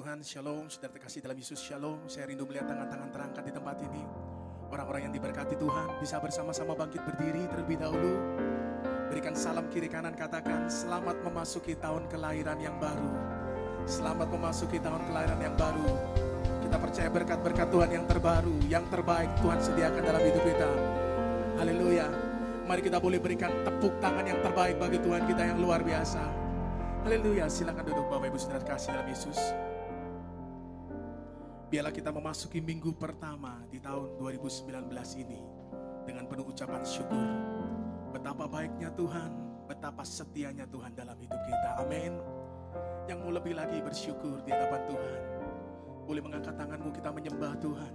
Tuhan, shalom, saudara terkasih dalam Yesus, shalom. Saya rindu melihat tangan-tangan terangkat di tempat ini. Orang-orang yang diberkati Tuhan bisa bersama-sama bangkit berdiri terlebih dahulu. Berikan salam kiri kanan, katakan selamat memasuki tahun kelahiran yang baru. Selamat memasuki tahun kelahiran yang baru. Kita percaya berkat-berkat Tuhan yang terbaru, yang terbaik Tuhan sediakan dalam hidup kita. Haleluya. Mari kita boleh berikan tepuk tangan yang terbaik bagi Tuhan kita yang luar biasa. Haleluya. Silakan duduk Bapak Ibu saudara kasih dalam Yesus. Biarlah kita memasuki minggu pertama di tahun 2019 ini dengan penuh ucapan syukur. Betapa baiknya Tuhan, betapa setianya Tuhan dalam hidup kita. Amin. Yang mau lebih lagi bersyukur di hadapan Tuhan, boleh mengangkat tanganmu, kita menyembah Tuhan.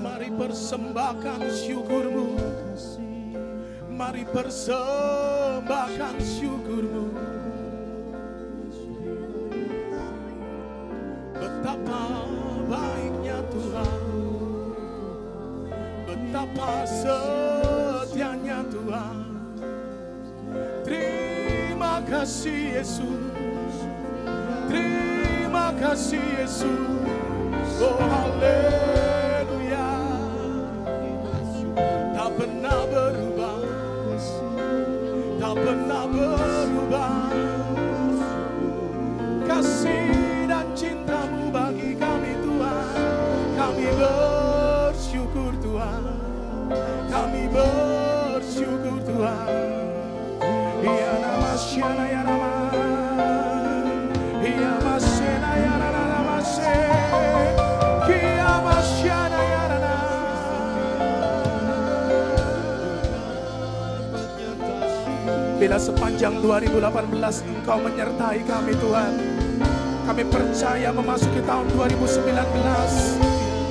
Mari persembahkan syukurmu, mari persembahkan syukurmu. Betapa baiknya Tuhan, betapa setianya Tuhan. Terima kasih Yesus, terima kasih Yesus. Oh haleluya, tak pernah berubah, tak pernah berubah. Kasih dan cintamu bagi kami Tuhan, kami bersyukur Tuhan, kami bersyukur Tuhan. Ya nama syana ya nama, ya masena ya nama se, ya masyana ya nama. Bila sepanjang 2018 Engkau menyertai kami Tuhan, kami percaya memasuki tahun 2019,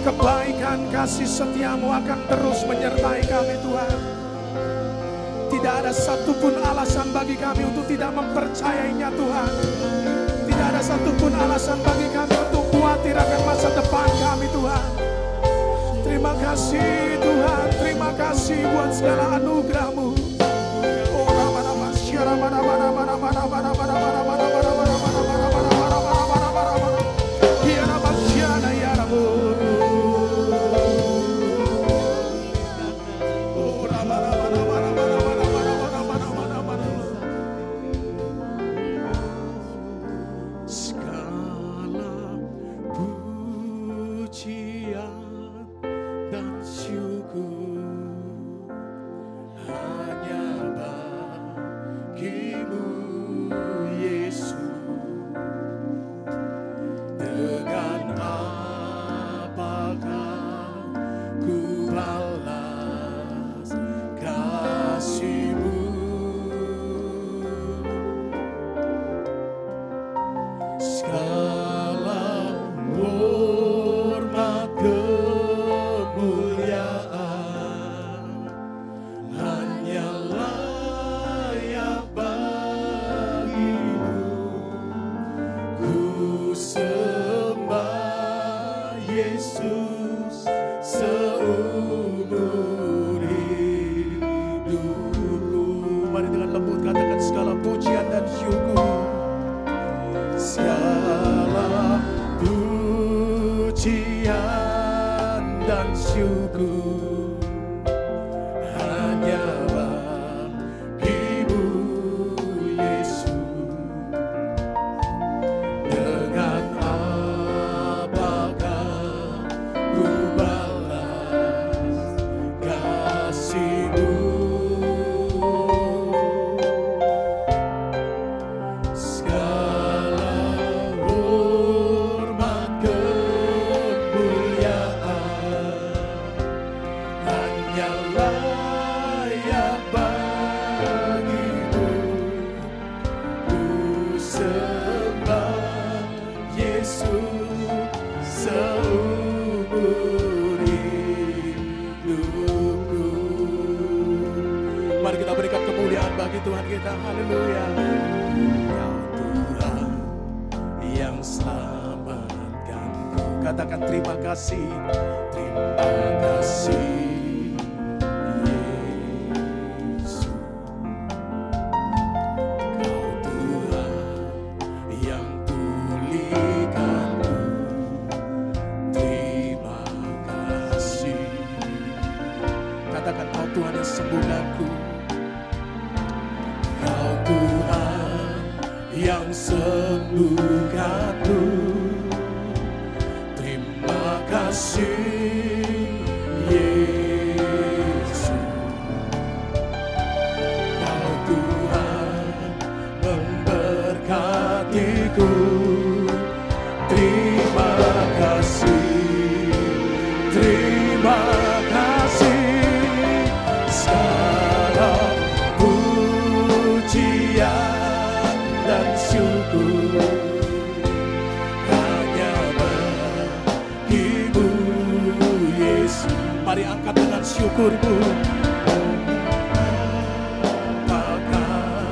kebaikan kasih setiamu akan terus menyertai kami Tuhan. Tidak ada satupun alasan bagi kami untuk tidak mempercayainya Tuhan. Tidak ada satupun alasan bagi kami untuk khawatir akan masa depan kami Tuhan. Terima kasih Tuhan, terima kasih buat segala anugerah-Mu. Oh ramana masyara mana mana mana mana mana mana mana mana mana mana mana mana mana mana mana mana mana mana. Ya nama syana ya Rabbu. Oh ramana mana mana mana mana mana mana mana mana mana. Segala pujian dan syukur hanya bagimu Yesus. Dengan apakah ku balas kasih-Mu? Segala hormat kemuliaan hanya layak bagi-Mu. Ku sembah Yesus seumur hidupku. Mari dengan lembut katakan segala pujian dan syukur, segala pujian dan syukur hanya bagi-Mu Yesus. Dengan apakah ku balas kasih-Mu? Segala hormat kemuliaan hanya layak bagi-Mu. Ku sembah Yesus seumur hidupku. Mari kita berikan kemuliaan bagi Tuhan kita. Haleluya. Kau Tuhan yang selamatkanku. Katakan terima kasih, terima kasih. yang sembuhkanku. Terima kasih Yesus, Kau Tuhan memberkatiku. Terima kasih, terima kasih. Segala pujian dan syukur hanya bagi-Mu Yesus. Mari angkat dengan syukurmu. Apakah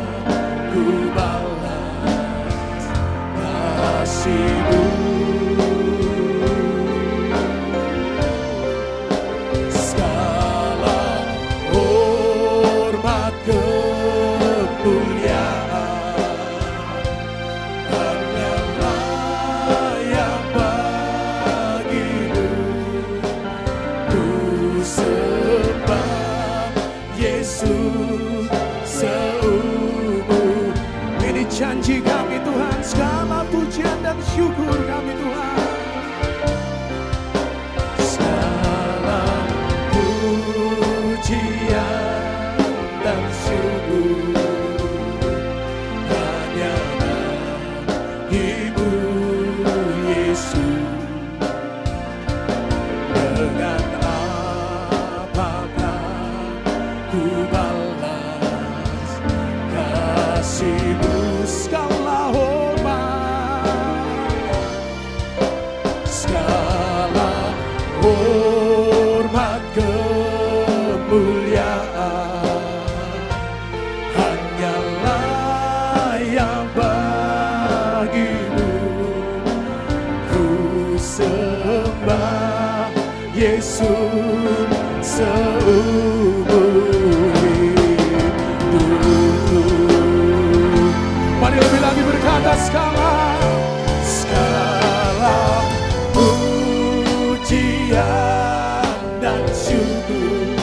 ku balas kasih-Mu? Segala hormat kemuliaan hanyalah yang bagi-Mu. Ku sembah Yesus seumur. Ini janji kami Tuhan, segala pujian dan syukur kami Tuhan. Segala pujian dan syukur hanya bagi-Mu Yesus. Dengan apakah ku balas kasih-Mu? Segala hormat kemuliaan hanyalah yang bagi-Mu. Ku sembah Yesus seumur hidupku. Mari lebih lagi berkata, segala pujian dan syukur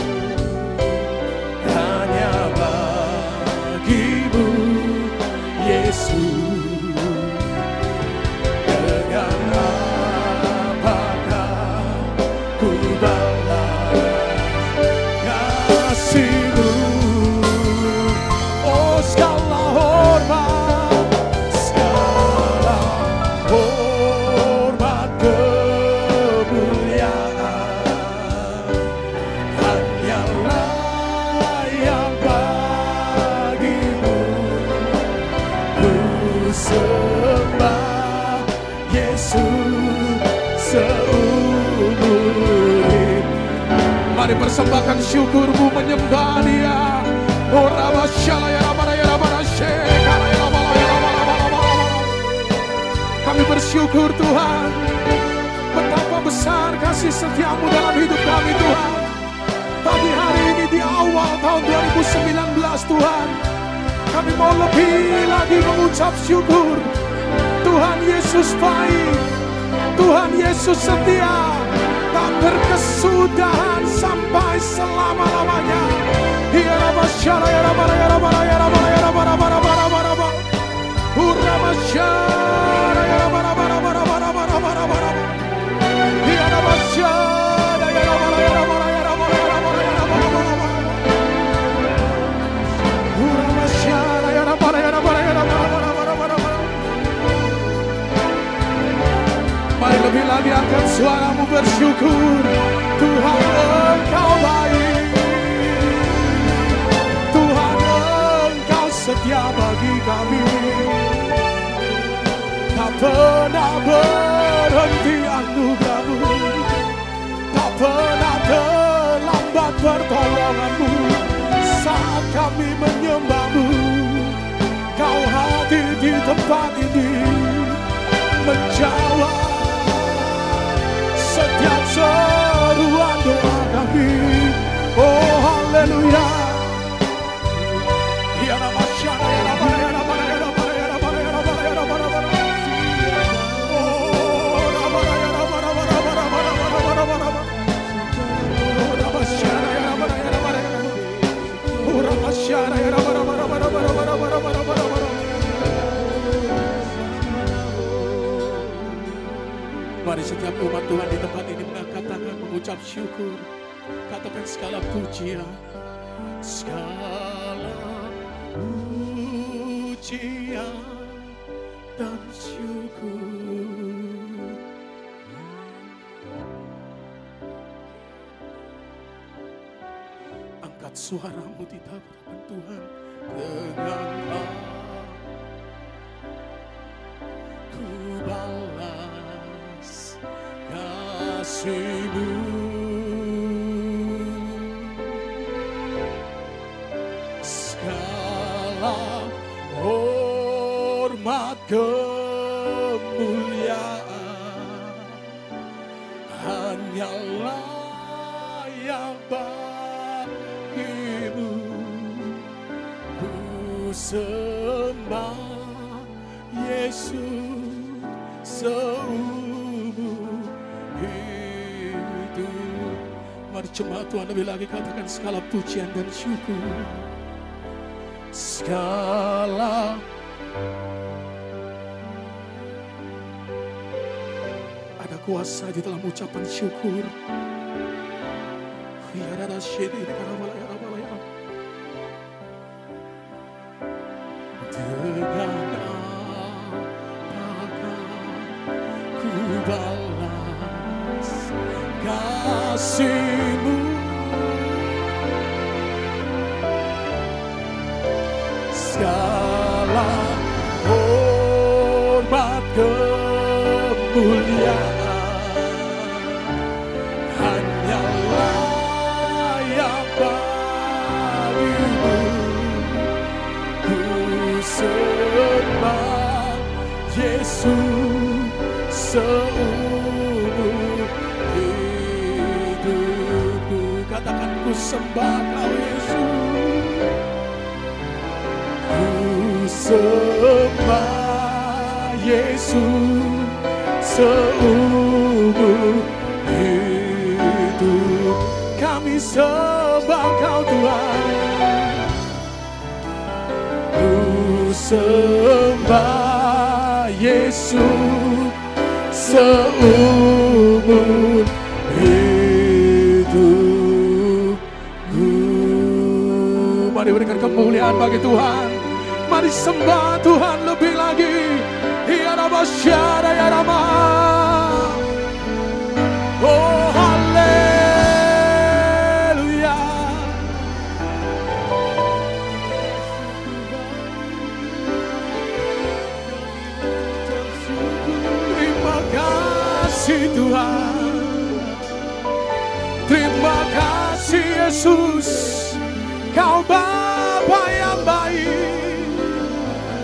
hanya bagi-Mu Yesus. Dengan apakah ku balas kasih-Mu? Oh, segala hormat kemuliaan hanyalah yang bagi-Mu. Ku sembah Yesus seumur hidup. Mari persembahkan syukurmu, menyembah Dia. Oh, kami bersyukur Tuhan, betapa besar kasih setia-Mu dalam hidup kami Tuhan. Pagi hari ini di awal tahun 2019 Tuhan, kami mau lebih lagi mengucap syukur. Tuhan Yesus baik, Tuhan Yesus setia, tak berkesudahan sampai selama-lamanya. Mari lebih lagi angkat suaramu bersyukur. Tuhan Engkau baik, Tuhan Engkau setia bagi kami. Tak pernah berhenti anugerah-Mu, tak pernah terlambat pertolongan-Mu. Saat kami menyembah-Mu, Kau hadir di tempat ini, menjawab setiap seruan doa kami. Oh haleluya. setiap umat Tuhan di tempat ini mengangkat tangan mengucap syukur. Katakan segala pujian, segala pujian dan syukur. Angkat suaramu di hadapan Tuhan dengan ku balas kasih-Mu. Segala hormat kemuliaan hanyalah yang bagi-Mu. Ku sembah Yesus seumur hidup. Mari jemaat Tuhan lebih lagi katakan segala pujian dan syukur. Segala ada kuasa di dalam ucapan syukur. Dengan ku balas kasih-Mu. Segala hormat kemuliaan hanyalah yang bagi-Mu. Ku sembah Yesus seumur hidupku. Katakan ku sembah Kau Yesus. Ku sembah Yesus seumur hidup. Kami sembah Kau Tuhan. Ku sembah Yesus seumur hidupku. Mari berikan kemuliaan bagi Tuhan. Mari sembah Tuhan lebih lagi. Ya Rama Syara ya Rama. Oh haleluya. Terima kasih Tuhan. Terima kasih Yesus. Kau Bapa yang baik.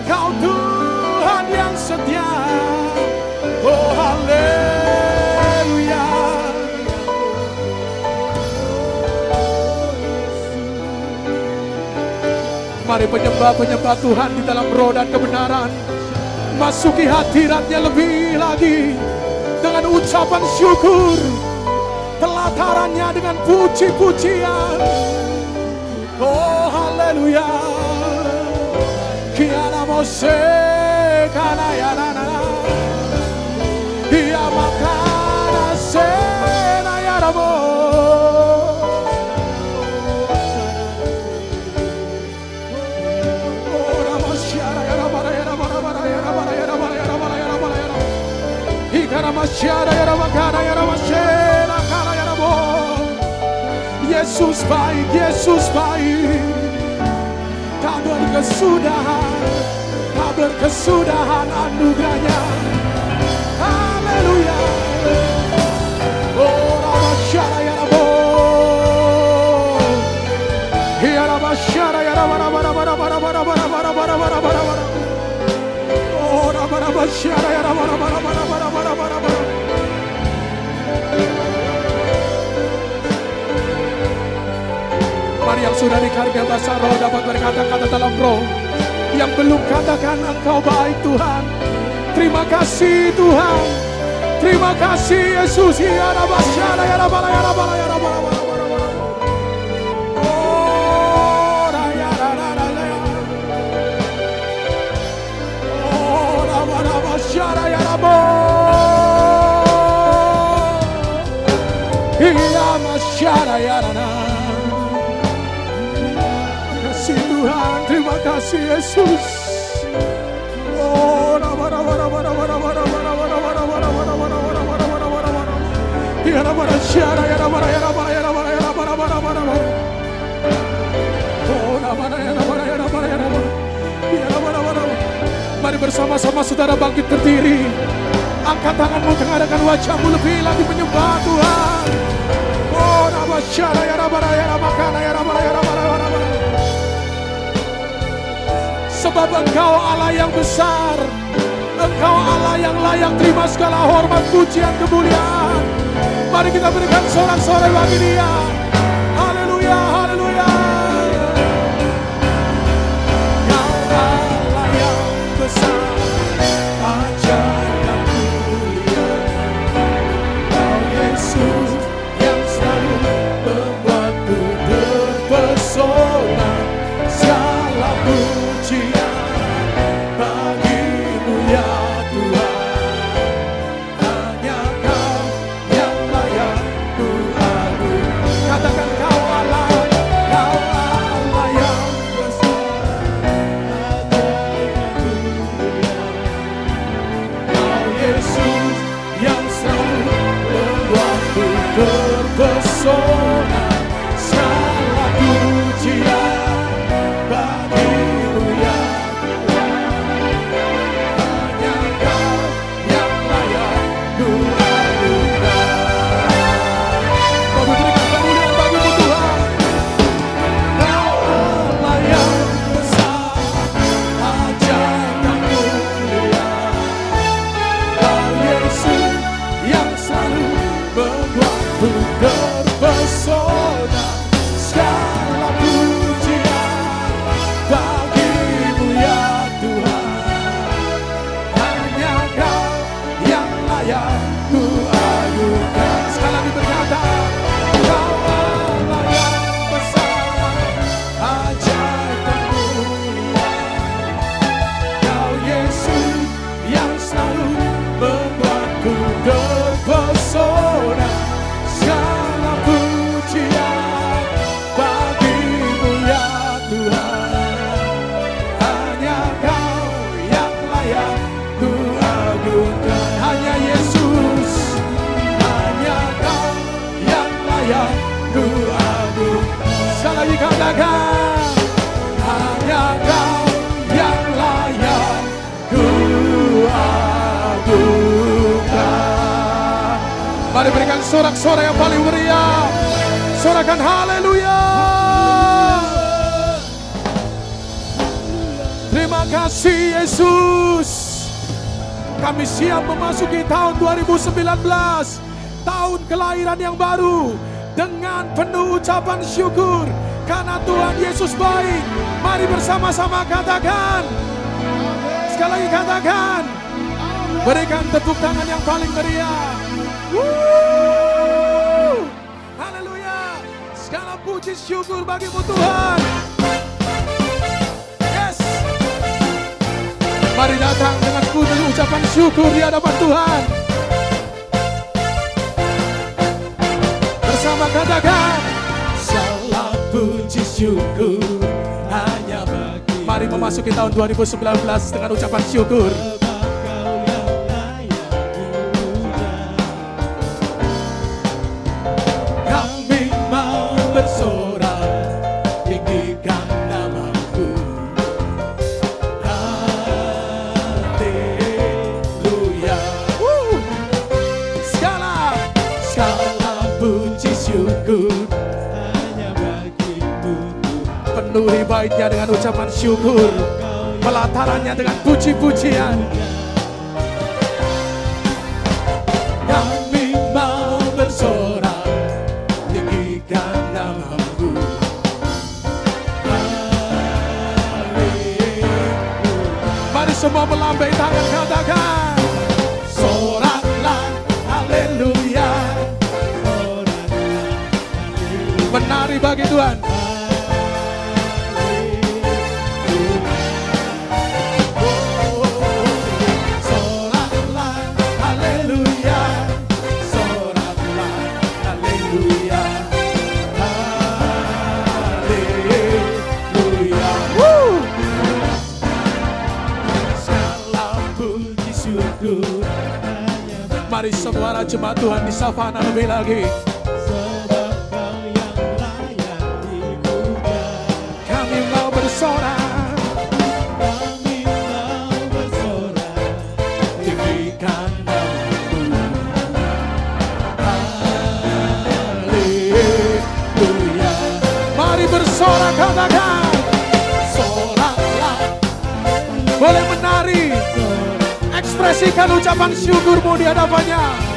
Kau Tuhan yang setia. Oh haleluya. Mari penyembah-penyembah Tuhan di dalam roh dan kebenaran masuki hadiratnya lebih lagi dengan ucapan syukur, telatarannya dengan puji-pujian. Oh haleluya. Kiana Mose kana ya na na. Dia makana sena ya ramo. Oh ramo syara ya ramo ya ramo ya ramo ya ramo ya ramo ya ramo ya ramo. Ikana masyara ya ramo kana ya ramo sena kana ya ramo. Yesus baik, Yesus baik. Tak berkesudahan anugerahnya. Haleluya. Oh Rabasyara ya Rabo. Ya Rabasyara ya Rabo. Oh Rabasyara ya Rabo. Mari yang sudah dikaruniai bahasa roh dapat berkata-kata dalam roh. Yang belum katakan Engkau baik Tuhan. Terima kasih Tuhan. Terima kasih Yesus. Ya Rabbana ya Rabbana ya Rabbana ya Rabbana. Oh ya Rabbana. Oh Rabbana ya Rabbana. kasih Yesus. Oh, mari bersama-sama saudara bangkit berdiri. Angkat tanganmu, tengadahkan wajahmu, lebih lagi menyembah Tuhan. Oh, sebab Engkau Allah yang besar, Engkau Allah yang layak terima segala hormat, pujian, kemuliaan. Mari kita berikan sorak-sorai bagi Dia. Haleluya, haleluya. Kau Allah yang besar, ajaib dan mulia. Kau Yesus yang selalu membuatku terpesona. Segala pujian bagi-Mu ya Tuhan. Hanya Kau yang layak ku agungkan. Katakan Kau Allah yang besar, ajaib dan mulia. Kau Yesus yang selalu membuatku terpesona. Segala pujian bagi-Mu ya terpesona. Segala pujian bagi-Mu ya Tuhan. Hanya Kau yang layak ku agungkan. Sekali lagi berkata, Kau Allah yang besar, ajaib dan mulia. Kau Yesus yang selalu membuatku terpesona. Segala pujian bagi-Mu ya Tuhan. Hanya Kau yang layak ku agungkan. Hanya Yesus, hanya Kau yang layak ku agungkan. Sekali lagi katakan, hanya Kau yang layak ku agungkan. Mari berikan sorak-sorai yang paling meriah. Sorakan haleluya. Terima kasih Yesus. Kami siap memasuki tahun 2019, tahun kelahiran yang baru, dengan penuh ucapan syukur karena Tuhan Yesus baik. Mari bersama-sama katakan. Sekali lagi katakan. Berikan tepuk tangan yang paling meriah. Haleluya. Segala puji syukur bagi-Mu Tuhan. Yes. Mari datang dengan penuh ucapan syukur di hadapan Tuhan. Bersama katakan, segala puji syukur hanya bagi. Mari memasuki tahun 2019 dengan ucapan syukur. Penuhi baitnya dengan ucapan syukur, pelatarannya dengan puji-pujian. Kami mau bersorak, tinggikan nama-Mu. Mari semua melambaikan tangan, katakan, soraklah haleluya. Menari bagi Tuhan. Mari semua jemaat Tuhan di savana lebih lagi. Sebab Kau yang layak dipuja. Kami mau bersorak, Kami mau bersorak, tinggikan namamu. Haleluya. Mari bersorak, katakan soraklah. Boleh menari, ekspresikan ucapan syukurmu di hadapannya.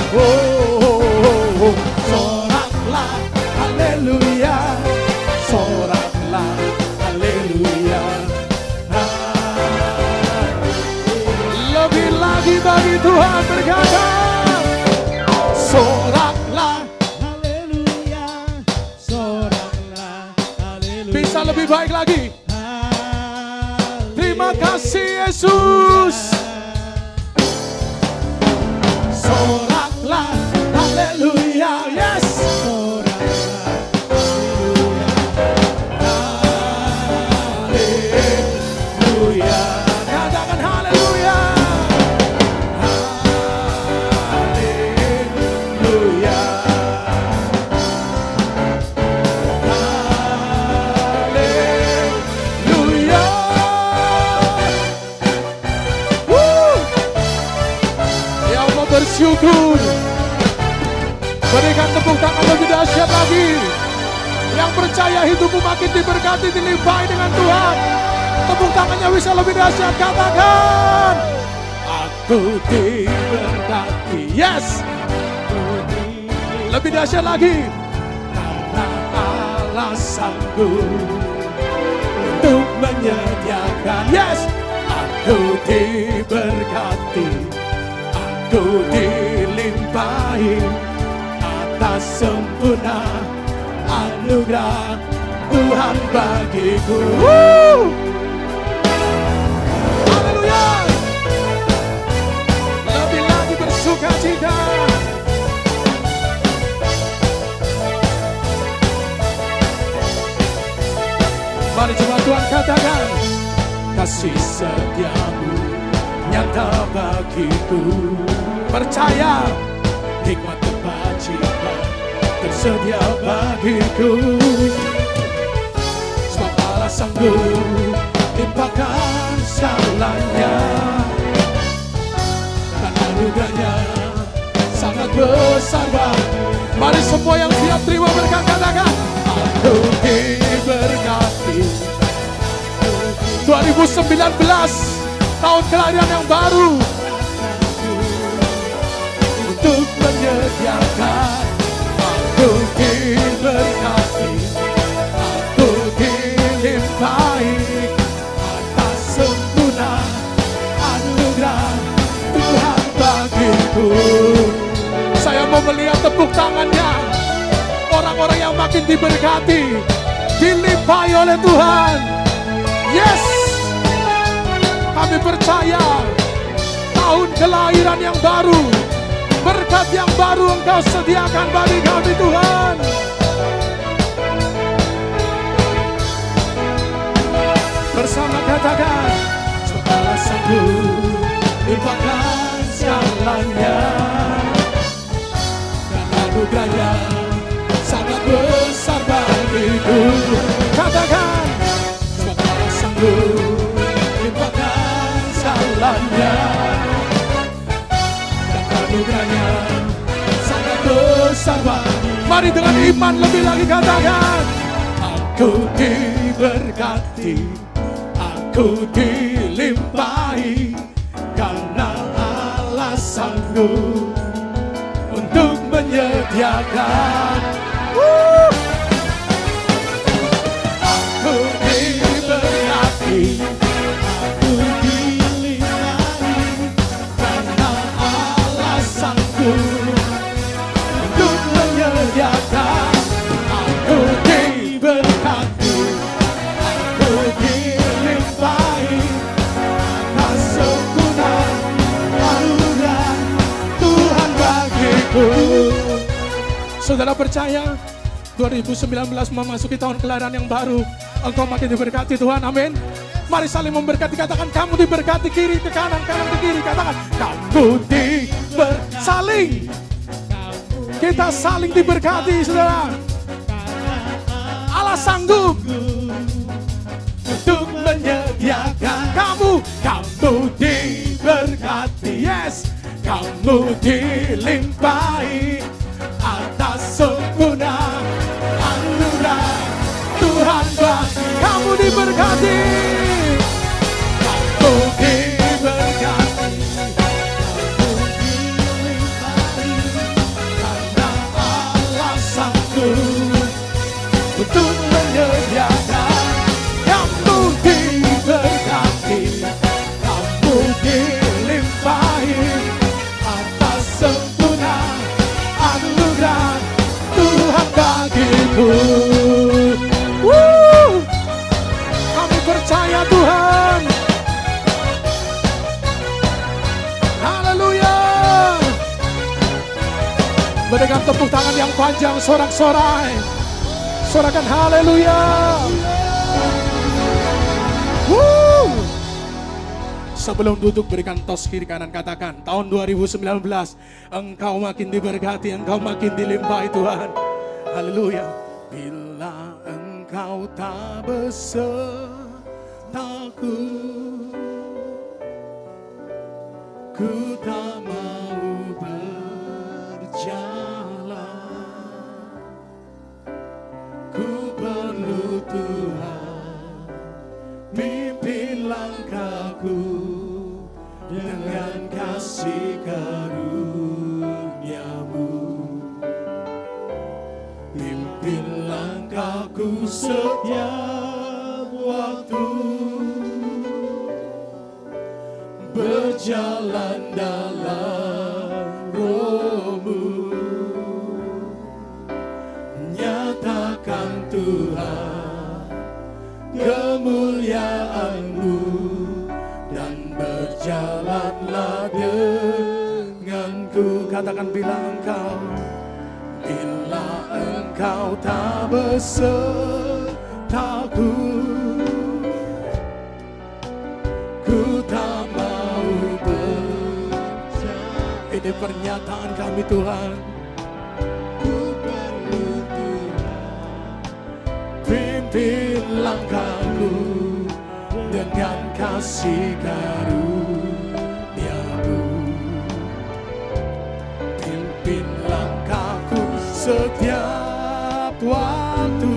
Oh, oh, oh, oh. Soraklah, haleluya. Soraklah, haleluya. Lebih lagi bagi Tuhan berkata, soraklah. haleluya, soraklah, haleluya. Bisa lebih baik lagi. Haleluya. Terima kasih Yesus. Soraklah, haleluya. Yes. Soraklah, Haleluya. Katakan haleluya. Haleluya. Haleluya. Ya Allah, bersyukur. Berikan tepuk tangan lebih dahsyat lagi. Yang percaya hidupmu makin diberkati, dilimpahi dengan Tuhan. Tepuk tangannya bisa lebih dahsyat, katakan aku diberkati. Yes. Lebih dahsyat lagi. Karena alasanku untuk menyediakan. Yes. Aku diberkati, aku dilimpahi atas sempurna anugerah Tuhan bagiku. Haleluya. Lebih lagi bersuka cita. Mari jemaat Tuhan katakan, kasih setiamu nyata bagiku. Percaya hikmat kebajikan tersedia bagiku. Sebab Allah sanggup limpahkan segalanya, dan anugerahnya sangat besar bagi. Mari semua yang siap terima berkat katakan, aku diberkati. 2019 tahun kelahiran yang baru untuk menyediakan. Aku diberkati, aku dilimpahi atas sempurna anugerah Tuhan bagiku. Saya mau melihat tepuk tangannya orang-orang yang makin diberkati, dilimpahi oleh Tuhan. Yes, kami percaya tahun kelahiran yang baru, berkat yang baru Engkau sediakan bagi kami Tuhan. Bersama katakan, segala sanggup limpahkan segalanya, dan anugerahnya sangat besar bagiku. Katakan, segala sanggup limpahkan segalanya, anugerahnya sangat besar bagi. Mari dengan iman lebih lagi katakan, aku diberkati, aku dilimpahi, karena Allah sanggup untuk menyediakan. Aku diberkati, aku dilimpahi, karena Allah sanggup untuk menyediakan. Aku diberkati, aku dilimpahi atas sempurna anugerah Tuhan bagiku. Saudara percaya 2019 memasuki tahun kelahiran yang baru. Engkau makin diberkati Tuhan, amin. Mari saling memberkati, katakan kamu diberkati, kiri ke kanan, kanan ke kiri. Katakan kamu saling. Kita saling diberkati saudara. Allah sanggup untuk menyediakan kamu diberkati, yes. Kamu dilimpahi atas sempurna anugerah Tuhan bagi kamu diberkati. Kamu diberkati, karena Allah sanggup untuk menyediakan. Kamu diberkati, kamu dilimpahi atas sempurna anugerah Tuhan bagiku. Kami percaya Tuhan. Haleluya. Berikan tepuk tangan yang panjang, sorak-sorai. Sorakan haleluya. Sebelum duduk berikan tos kiri kanan, katakan tahun 2019 engkau makin diberkati, engkau makin dilimpahi Tuhan. Haleluya. Bila engkau tak besertaku, ku tak mau berjalan. Ku perlu Tuhan, pimpin langkahku dengan kasih karunia-Mu. Pimpin langkahku setiap waktu, berjalan dalam Roh-Mu. Nyatakan Tuhan kemuliaan-Mu, dan berjalanlah denganku. Katakan bila engkau tak besertaku, ku tak mau berjalan. Ini pernyataan kami Tuhan. Ku perlu Tuhan, pimpin langkahku dengan kasih karunia-Mu. Pimpin langkahku setiap waktu,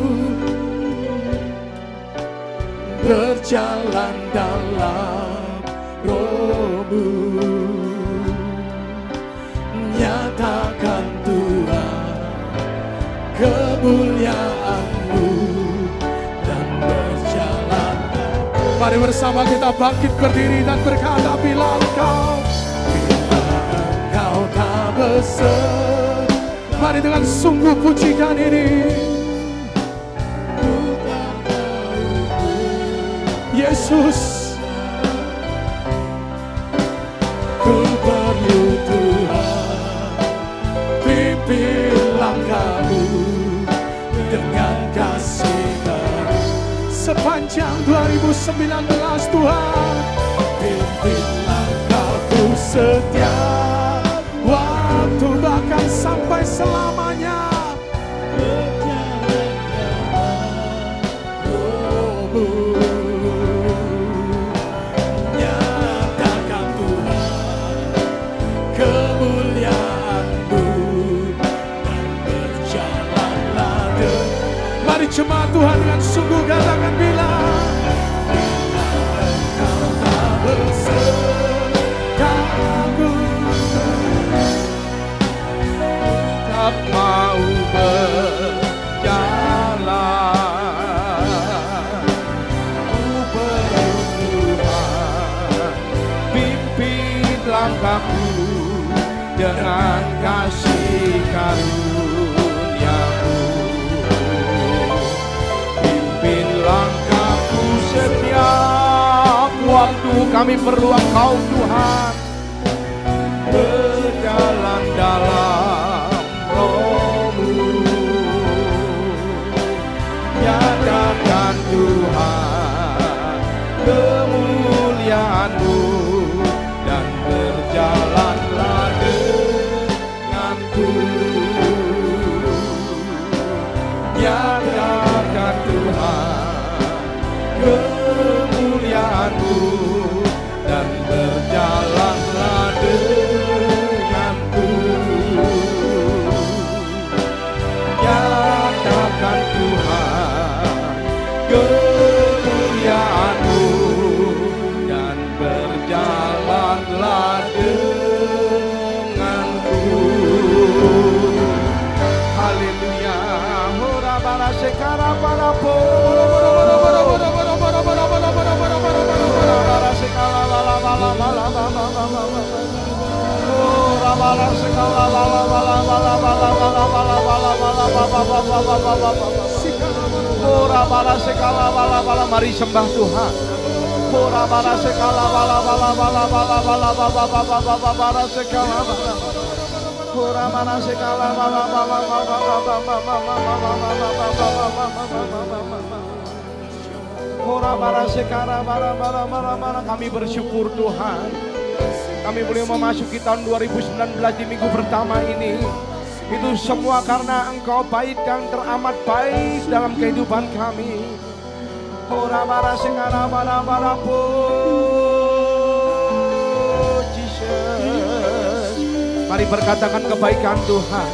berjalan dalam Roh-Mu. Nyatakan Tuhan kemuliaan-Mu, dan berjalan. Mari bersama kita bangkit berdiri dan berkata, bila engkau tak beserta. Mari dengan sungguh pujikan ini. Yesus, ku perlu Tuhan, pimpin langkahmu dengan kasih karunia. Sepanjang 2019 Tuhan, pimpin langkahku setiap waktu, bahkan sampai selamanya. Nyatakan Tuhan kemuliaan-Mu, dan berjalanlah denganku. Mari jemaat Tuhan dengan sungguh katakan, bila engkau tak besertaku, tak mau berjalan. Ku perlu Tuhan, pimpin langkahku dengan kasih karunia-Mu. Pimpin langkahku setiap waktu, kami perlu Engkau Tuhan, berjalan dalam Roh-Mu. kemuliaan-Mu dan berjalanlah denganku. Nyatakan Tuhan kemuliaan-Mu dan berjalanlah denganku. Haleluya. Hora bara sekara bara po. Bara sekala bala bala bala bala bala. Hora bara sekala bala bala bala bala bala bala bala bala bala. Hora bara sekala bala bala, mari sembah Tuhan. Hora bara sekala bala bala bala bala bala bala bara sekala bala. Hora bara sekala bala bala bala Hora bara sekala bala bala bala. Kami bersyukur Tuhan, kami boleh memasuki tahun 2019 di minggu pertama ini. Itu semua karena Engkau baik dan teramat baik dalam kehidupan kami. Hora bara sekala bala bala po Jesus. Mari berkatakan kebaikan Tuhan.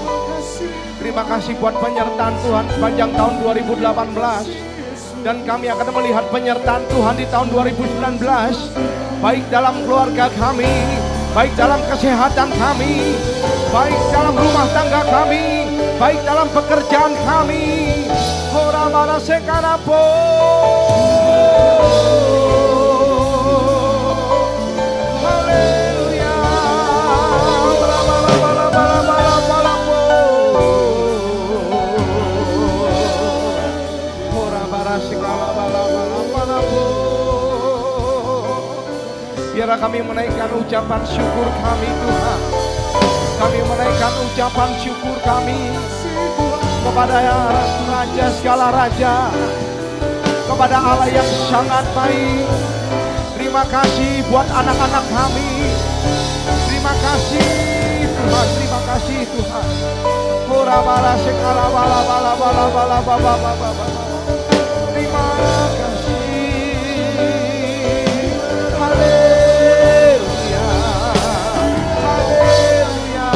Terima kasih buat penyertaan Tuhan sepanjang tahun 2018. Dan kami akan melihat penyertaan Tuhan di tahun 2019. Baik dalam keluarga kami, baik dalam kesehatan kami, baik dalam rumah tangga kami, baik dalam pekerjaan kami. Hora bara sekala po. Haleluya. Bara bara bara bara bara bara po. Hora bara sekala bara bara bara po. Biarlah kami menaikkan ucapan syukur kami Tuhan. Kami menaikkan ucapan syukur kami kepada Raja segala Raja, kepada Allah yang sangat baik. Terima kasih buat anak-anak kami. Terima kasih Tuhan, terima kasih Tuhan. Hora bara sekala bala bala bala bala bala bala. Terima kasih. Haleluya. Haleluya.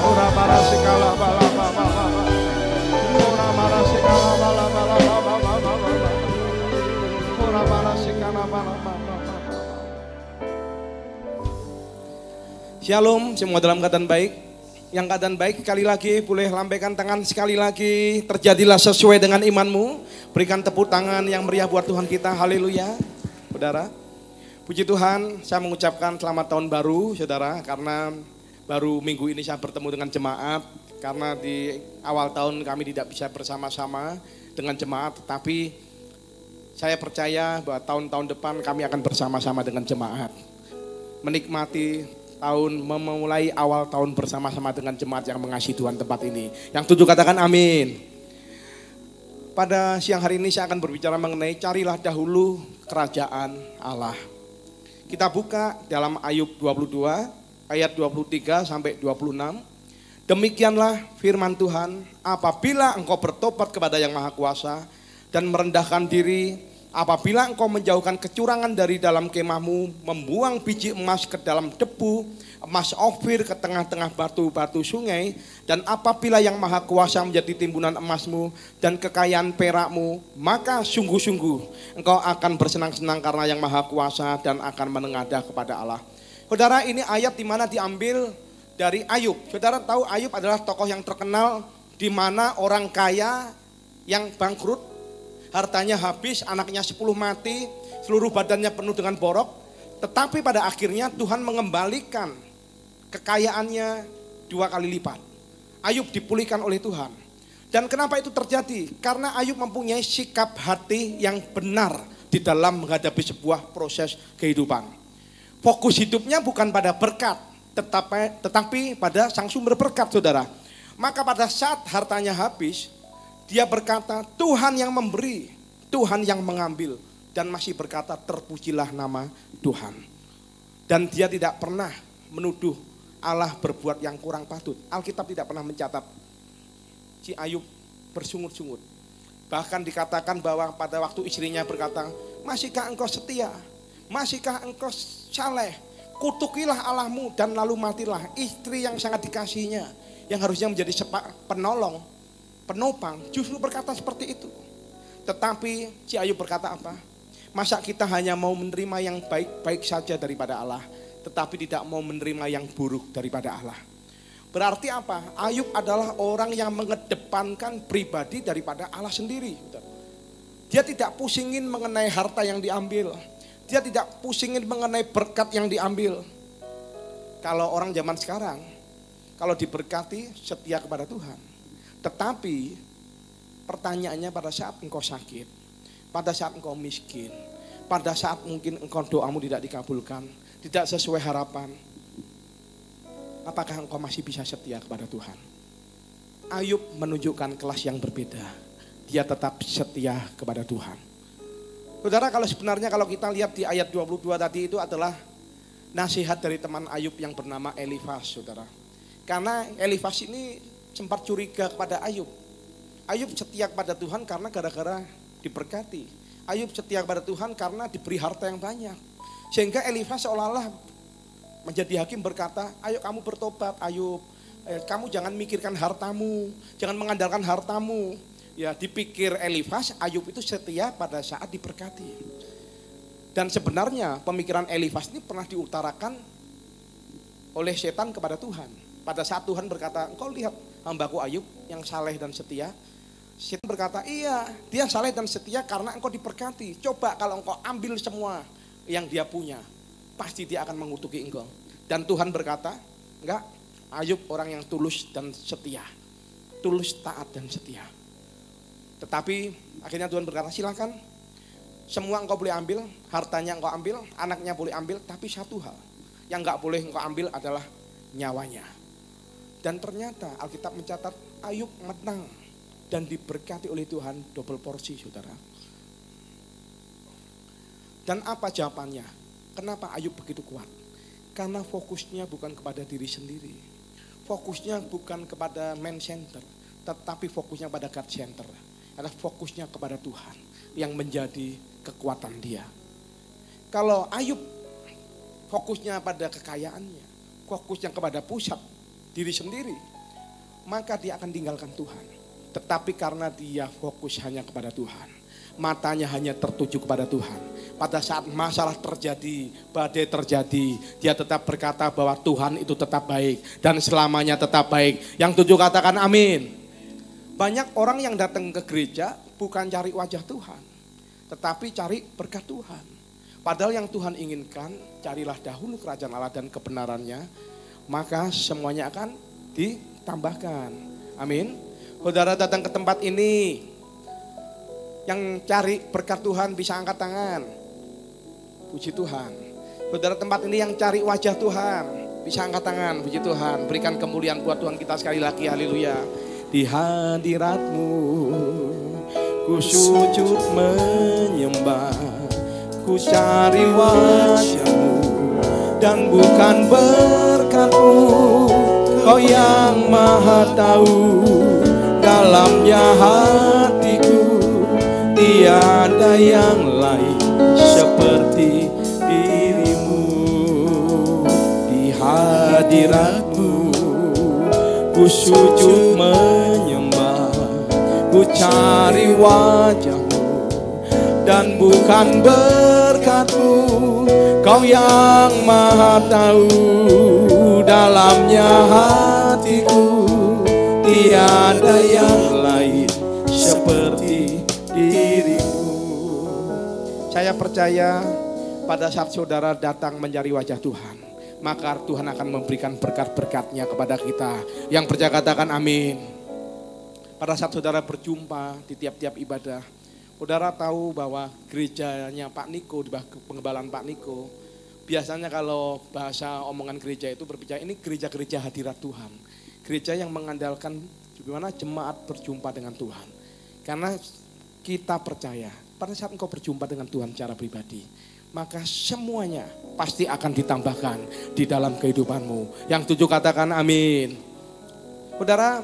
Hora bara sekala bala bala bala. Hora bara sekala bala bala bala bala. Hora bara sekala bala bala bala. Shalom, semua dalam keadaan baik. Yang keadaan baik sekali lagi boleh lambaikan tangan sekali lagi. Terjadilah sesuai dengan imanmu. Berikan tepuk tangan yang meriah buat Tuhan kita. Haleluya. Saudara, puji Tuhan, saya mengucapkan selamat tahun baru saudara. Karena baru minggu ini saya bertemu dengan jemaat. Karena di awal tahun kami tidak bisa bersama-sama dengan jemaat. Tetapi saya percaya bahwa tahun-tahun depan kami akan bersama-sama dengan jemaat. Menikmati tahun, memulai awal tahun bersama-sama dengan jemaat yang mengasihi Tuhan tempat ini. Yang tujuh katakan amin. Pada siang hari ini saya akan berbicara mengenai carilah dahulu kerajaan Allah. Kita buka dalam Ayub 22 ayat 23 sampai 26. Demikianlah firman Tuhan, apabila engkau bertobat kepada Yang Maha Kuasa dan merendahkan diri, apabila engkau menjauhkan kecurangan dari dalam kemahmu, membuang biji emas ke dalam debu, emas Ofir ke tengah-tengah batu-batu sungai, dan apabila Yang Maha Kuasa menjadi timbunan emasmu dan kekayaan perakmu, maka sungguh-sungguh engkau akan bersenang-senang karena Yang Maha Kuasa dan akan menengadah kepada Allah. Saudara, ini ayat di mana diambil dari Ayub. Saudara tahu Ayub adalah tokoh yang terkenal di mana orang kaya yang bangkrut, hartanya habis, anaknya 10 mati, seluruh badannya penuh dengan borok. Tetapi pada akhirnya Tuhan mengembalikan kekayaannya 2 kali lipat. Ayub dipulihkan oleh Tuhan. Dan kenapa itu terjadi? Karena Ayub mempunyai sikap hati yang benar di dalam menghadapi sebuah proses kehidupan. Fokus hidupnya bukan pada berkat, tetapi pada sang sumber berkat, saudara. Maka pada saat hartanya habis, dia berkata, Tuhan yang memberi, Tuhan yang mengambil. Dan masih berkata, terpujilah nama Tuhan. Dan dia tidak pernah menuduh Allah berbuat yang kurang patut. Alkitab tidak pernah mencatat si Ayub bersungut-sungut. Bahkan dikatakan bahwa pada waktu istrinya berkata, masihkah engkau setia? Masihkah engkau saleh? Kutukilah Allahmu dan lalu matilah. Istri yang sangat dikasihinya, yang harusnya menjadi penolong, penopang, justru berkata seperti itu. Tetapi si Ayub berkata apa? Masa kita hanya mau menerima yang baik-baik saja daripada Allah, tetapi tidak mau menerima yang buruk daripada Allah. Berarti apa? Ayub adalah orang yang mengedepankan pribadi daripada Allah sendiri. Dia tidak pusingin mengenai harta yang diambil. Dia tidak pusingin mengenai berkat yang diambil. Kalau orang zaman sekarang, kalau diberkati setia kepada Tuhan. Tetapi pertanyaannya pada saat engkau sakit, pada saat engkau miskin, pada saat mungkin engkau doamu tidak dikabulkan, tidak sesuai harapan, apakah engkau masih bisa setia kepada Tuhan? Ayub menunjukkan kelas yang berbeda. Dia tetap setia kepada Tuhan. Saudara, kalau sebenarnya kalau kita lihat di ayat 22 tadi itu adalah nasihat dari teman Ayub yang bernama Elifas, saudara. Karena Elifas ini sempat curiga kepada Ayub. Ayub setia kepada Tuhan karena gara-gara diberkati. Ayub setia kepada Tuhan karena diberi harta yang banyak. Sehingga Elifas seolah-olah menjadi hakim berkata, ayo kamu bertobat Ayub, kamu jangan mikirkan hartamu, jangan mengandalkan hartamu. Ya, dipikir Elifas, Ayub itu setia pada saat diberkati. Dan sebenarnya pemikiran Elifas ini pernah diutarakan oleh setan kepada Tuhan. Pada saat Tuhan berkata, engkau lihat hambaku Ayub yang saleh dan setia. Setan berkata, iya dia saleh dan setia karena engkau diberkati. Coba kalau engkau ambil semua yang dia punya, pasti dia akan mengutuki engkau. Dan Tuhan berkata, enggak, Ayub orang yang tulus dan setia. Tulus, taat dan setia. Tetapi akhirnya Tuhan berkata, silakan, semua engkau boleh ambil, hartanya engkau ambil, anaknya boleh ambil, tapi satu hal yang enggak boleh engkau ambil adalah nyawanya. Dan ternyata Alkitab mencatat Ayub menang dan diberkati oleh Tuhan double porsi, saudara. Dan apa jawabannya? Kenapa Ayub begitu kuat? Karena fokusnya bukan kepada diri sendiri. Fokusnya bukan kepada man center, tetapi fokusnya pada God center. Adalah fokusnya kepada Tuhan yang menjadi kekuatan dia. Kalau Ayub fokusnya pada kekayaannya, fokusnya kepada pusat diri sendiri, maka dia akan tinggalkan Tuhan. Tetapi karena dia fokus hanya kepada Tuhan, matanya hanya tertuju kepada Tuhan. Pada saat masalah terjadi, badai terjadi, dia tetap berkata bahwa Tuhan itu tetap baik dan selamanya tetap baik. Yang tujuh katakan amin. Banyak orang yang datang ke gereja bukan cari wajah Tuhan, tetapi cari berkat Tuhan. Padahal yang Tuhan inginkan, carilah dahulu kerajaan Allah dan kebenarannya, maka semuanya akan ditambahkan. Amin. Saudara datang ke tempat ini, yang cari berkat Tuhan bisa angkat tangan. Puji Tuhan. Saudara tempat ini yang cari wajah Tuhan, bisa angkat tangan. Puji Tuhan. Berikan kemuliaan buat Tuhan kita sekali lagi. Haleluya. Di hadirat-Mu ku sujud menyembah, ku cari wajah-Mu dan bukan berkat-Mu. Kau yang maha tahu dalamnya hatiku, tiada yang lain seperti diri-Mu. Di hadirat-Mu ku sujud menyembah, ku cari wajah-Mu dan bukan berkat-Mu. Kau yang maha tahu dalamnya hatiku, tiada yang lain seperti diri-Mu. Saya percaya pada saat saudara datang mencari wajah Tuhan, maka Tuhan akan memberikan berkat-berkat-Nya kepada kita. Yang percaya katakan amin. Pada saat saudara berjumpa di tiap-tiap ibadah, saudara tahu bahwa gerejanya Pak Niko, di bawah pengembalaan Pak Niko, biasanya kalau bahasa omongan gereja itu berbicara ini gereja-gereja hadirat Tuhan. Gereja yang mengandalkan bagaimana jemaat berjumpa dengan Tuhan. Karena kita percaya pada saat engkau berjumpa dengan Tuhan secara pribadi, maka semuanya pasti akan ditambahkan di dalam kehidupanmu. Yang tujuh katakan amin. Saudara,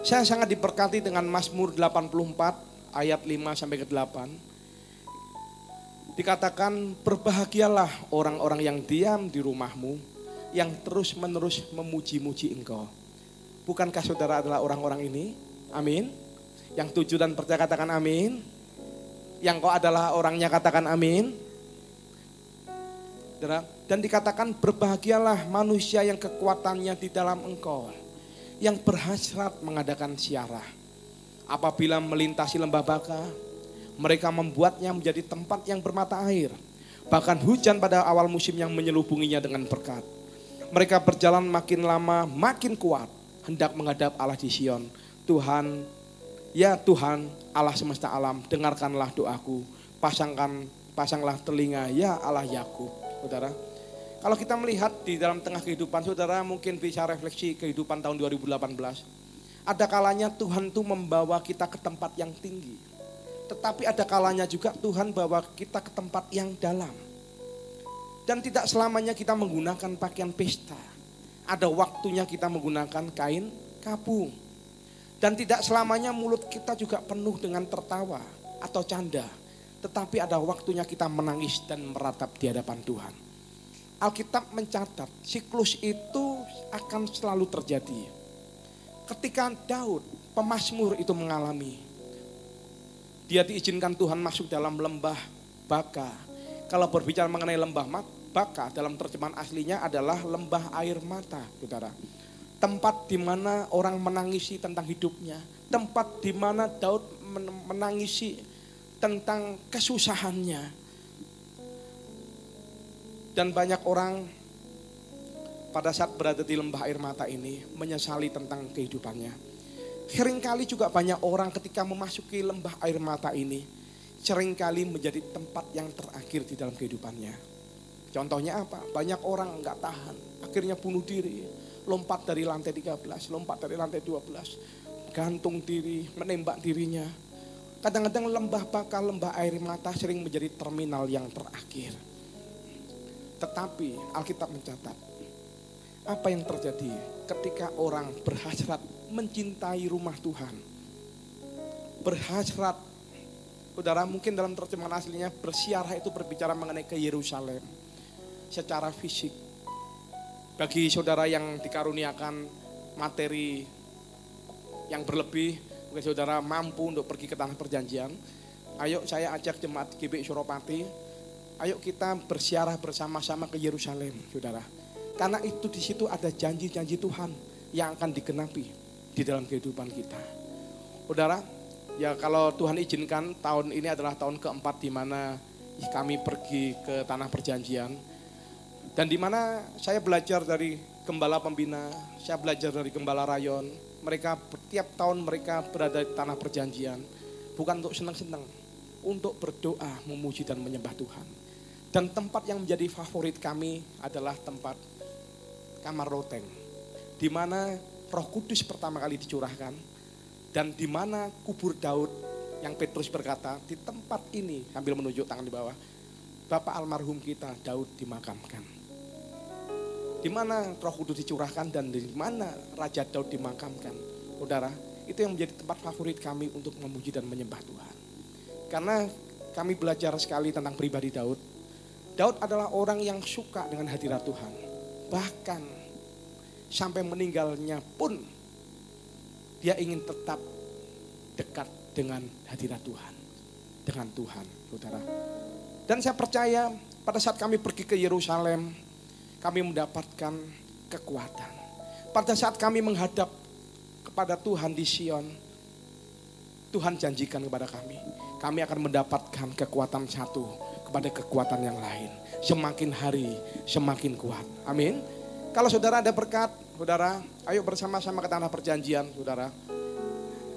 saya sangat diberkati dengan Mazmur 84 ayat 5 sampai ke 8. Dikatakan, berbahagialah orang-orang yang diam di rumahmu, yang terus-menerus memuji-muji engkau. Bukankah saudara adalah orang-orang ini? Amin. Yang tujuh dan percaya katakan amin. Yang kau adalah orangnya katakan amin. Dan dikatakan, berbahagialah manusia yang kekuatannya di dalam engkau, yang berhasrat mengadakan ziarah. Apabila melintasi lembah Baka, mereka membuatnya menjadi tempat yang bermata air. Bahkan hujan pada awal musim yang menyelubunginya dengan berkat. Mereka berjalan makin lama makin kuat, hendak menghadap Allah di Sion. Tuhan, ya Tuhan Allah semesta alam, dengarkanlah doaku. Pasanglah telinga, ya Allah Yakub. Saudara, kalau kita melihat di dalam tengah kehidupan saudara, mungkin bisa refleksi kehidupan tahun 2018. Ada kalanya Tuhan tuh membawa kita ke tempat yang tinggi. Tetapi ada kalanya juga Tuhan bawa kita ke tempat yang dalam. Dan tidak selamanya kita menggunakan pakaian pesta. Ada waktunya kita menggunakan kain kapung. Dan tidak selamanya mulut kita juga penuh dengan tertawa atau canda. Tetapi ada waktunya kita menangis dan meratap di hadapan Tuhan. Alkitab mencatat siklus itu akan selalu terjadi. Ketika Daud, pemazmur itu mengalami, dia diizinkan Tuhan masuk dalam lembah Baka. Kalau berbicara mengenai lembah Baka, dalam terjemahan aslinya adalah lembah air mata, saudara. Tempat di mana orang menangisi tentang hidupnya. Tempat di mana Daud menangisi tentang kesusahannya. Dan banyak orang pada saat berada di lembah air mata ini menyesali tentang kehidupannya. Seringkali juga banyak orang ketika memasuki lembah air mata ini seringkali menjadi tempat yang terakhir di dalam kehidupannya. Contohnya apa? Banyak orang nggak tahan, akhirnya bunuh diri, lompat dari lantai 13, lompat dari lantai 12, gantung diri, menembak dirinya. Kadang-kadang lembah Baka, lembah air mata sering menjadi terminal yang terakhir. Tetapi Alkitab mencatat, apa yang terjadi ketika orang berhasrat mencintai rumah Tuhan. Berhasrat, saudara, mungkin dalam terjemahan aslinya bersiarah itu berbicara mengenai ke Yerusalem secara fisik. Bagi saudara yang dikaruniakan materi yang berlebih, mungkin saudara mampu untuk pergi ke tanah perjanjian, ayo saya ajak jemaat GBI Suropati, ayo kita bersiarah bersama-sama ke Yerusalem, saudara. Karena itu di situ ada janji-janji Tuhan yang akan digenapi di dalam kehidupan kita. Saudara, ya kalau Tuhan izinkan tahun ini adalah tahun keempat di mana kami pergi ke tanah perjanjian. Dan di mana saya belajar dari gembala pembina, saya belajar dari gembala rayon. Mereka setiap tahun mereka berada di tanah perjanjian. Bukan untuk senang-senang, untuk berdoa, memuji dan menyembah Tuhan. Dan tempat yang menjadi favorit kami adalah tempat kamar loteng. Di mana Roh Kudus pertama kali dicurahkan. Dan di mana kubur Daud yang Petrus berkata, di tempat ini, sambil menunjuk tangan di bawah, Bapak almarhum kita Daud dimakamkan. Di mana Roh Kudus dicurahkan dan di mana Raja Daud dimakamkan. Saudara, itu yang menjadi tempat favorit kami untuk memuji dan menyembah Tuhan. Karena kami belajar sekali tentang pribadi Daud. Daud adalah orang yang suka dengan hadirat Tuhan. Bahkan sampai meninggalnya pun dia ingin tetap dekat dengan hadirat Tuhan. Dengan Tuhan, saudara. Dan saya percaya pada saat kami pergi ke Yerusalem, kami mendapatkan kekuatan. Pada saat kami menghadap kepada Tuhan di Sion, Tuhan janjikan kepada kami akan mendapatkan kekuatan satu kepada kekuatan yang lain. Semakin hari, semakin kuat. Amin. Kalau saudara ada berkat, saudara, ayo bersama-sama ke tanah perjanjian, saudara.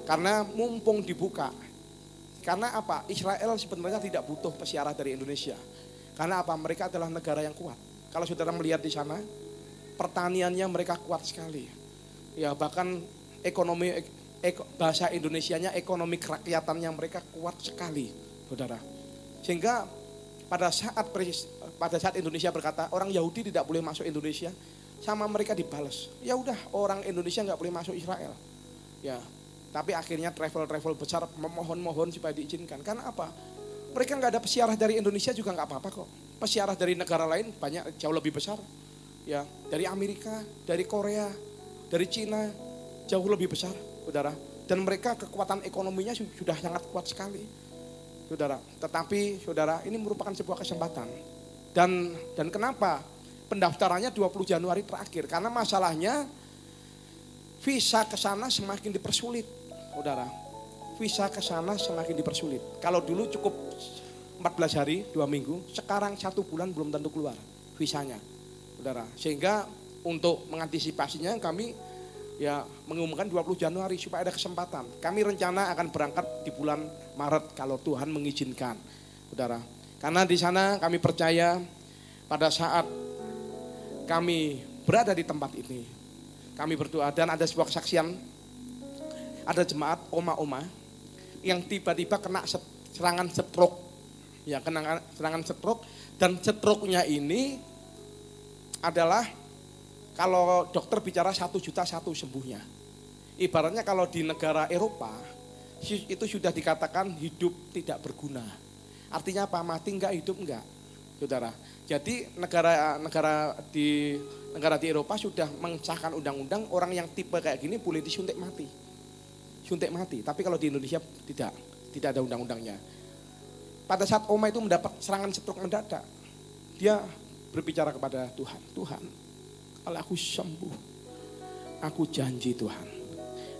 Karena mumpung dibuka. Karena apa? Israel sebenarnya tidak butuh pesiarah dari Indonesia. Karena apa? Mereka adalah negara yang kuat. Kalau saudara melihat di sana, pertaniannya mereka kuat sekali. Ya bahkan ekonomi bahasa Indonesianya, ekonomi kerakyatannya mereka kuat sekali, saudara. Sehingga pada saat Indonesia berkata orang Yahudi tidak boleh masuk Indonesia, sama mereka dibalas. Ya udah, orang Indonesia nggak boleh masuk Israel. Ya, Tapi akhirnya travel besar memohon-mohon supaya diizinkan. Karena apa? Mereka nggak ada pesiarah dari Indonesia juga nggak apa-apa kok. Pesiarah dari negara lain banyak jauh lebih besar. Ya, dari Amerika, dari Korea, dari Cina jauh lebih besar, saudara. Dan mereka kekuatan ekonominya sudah sangat kuat sekali, saudara. Tetapi saudara, ini merupakan sebuah kesempatan. Dan kenapa pendaftarannya 20 Januari terakhir? Karena masalahnya visa ke sana semakin dipersulit, saudara. Visa ke sana semakin dipersulit. Kalau dulu cukup 14 hari, 2 minggu, sekarang 1 bulan belum tentu keluar visanya, saudara. Sehingga untuk mengantisipasinya kami ya mengumumkan 20 Januari supaya ada kesempatan. Kami rencana akan berangkat di bulan Maret kalau Tuhan mengizinkan, saudara. Karena di sana kami percaya pada saat kami berada di tempat ini, kami berdoa dan ada sebuah kesaksian, ada jemaat oma-oma yang tiba-tiba kena serangan stroke, ya kena serangan stroke, dan stroke-nya ini adalah kalau dokter bicara 1 juta 1 sembuhnya. Ibaratnya kalau di negara Eropa itu sudah dikatakan hidup tidak berguna. Artinya apa? Mati enggak, hidup enggak, saudara. Jadi negara di Eropa sudah mengesahkan undang-undang orang yang tipe kayak gini boleh disuntik mati. Suntik mati. Tapi kalau di Indonesia tidak ada undang-undangnya. Pada saat Oma itu mendapat serangan stroke mendadak, dia berbicara kepada Tuhan, Tuhan, kalau aku sembuh, aku janji Tuhan,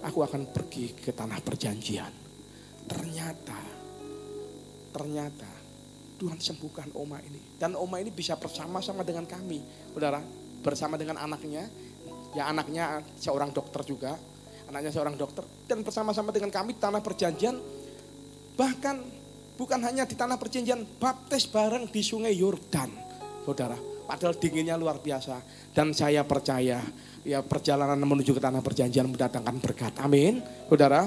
aku akan pergi ke tanah perjanjian. Ternyata Tuhan sembuhkan Oma ini. Dan Oma ini bisa bersama-sama dengan kami, saudara, bersama dengan anaknya. Ya anaknya seorang dokter juga, dan bersama-sama dengan kami di tanah perjanjian. Bahkan bukan hanya di tanah perjanjian, baptis bareng di sungai Yordan, saudara. Padahal dinginnya luar biasa. Dan saya percaya ya perjalanan menuju ke tanah perjanjian mendatangkan berkat. Amin, saudara.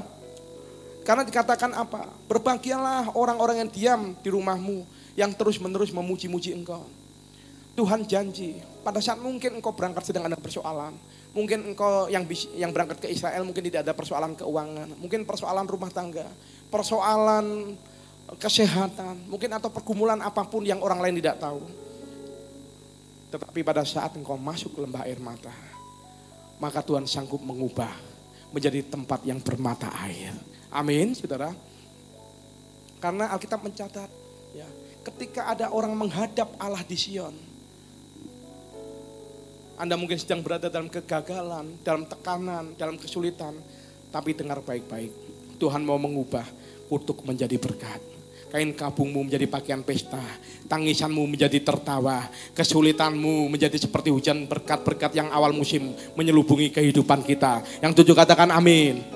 Karena dikatakan apa? Berbahagialah orang-orang yang diam di rumahmu, yang terus-menerus memuji-muji engkau. Tuhan janji, pada saat mungkin engkau berangkat sedang ada persoalan, mungkin engkau yang berangkat ke Israel mungkin tidak ada persoalan keuangan, mungkin persoalan rumah tangga, persoalan kesehatan, mungkin atau pergumulan apapun yang orang lain tidak tahu. Tetapi pada saat engkau masuk ke lembah air mata, maka Tuhan sanggup mengubah menjadi tempat yang bermata air. Amin, saudara. Karena Alkitab mencatat, ya, ketika ada orang menghadap Allah di Sion, Anda mungkin sedang berada dalam kegagalan, dalam tekanan, dalam kesulitan, tapi dengar baik-baik. Tuhan mau mengubah kutuk menjadi berkat. Kain kabungmu menjadi pakaian pesta, tangisanmu menjadi tertawa, kesulitanmu menjadi seperti hujan berkat-berkat yang awal musim menyelubungi kehidupan kita. Yang 7 katakan amin.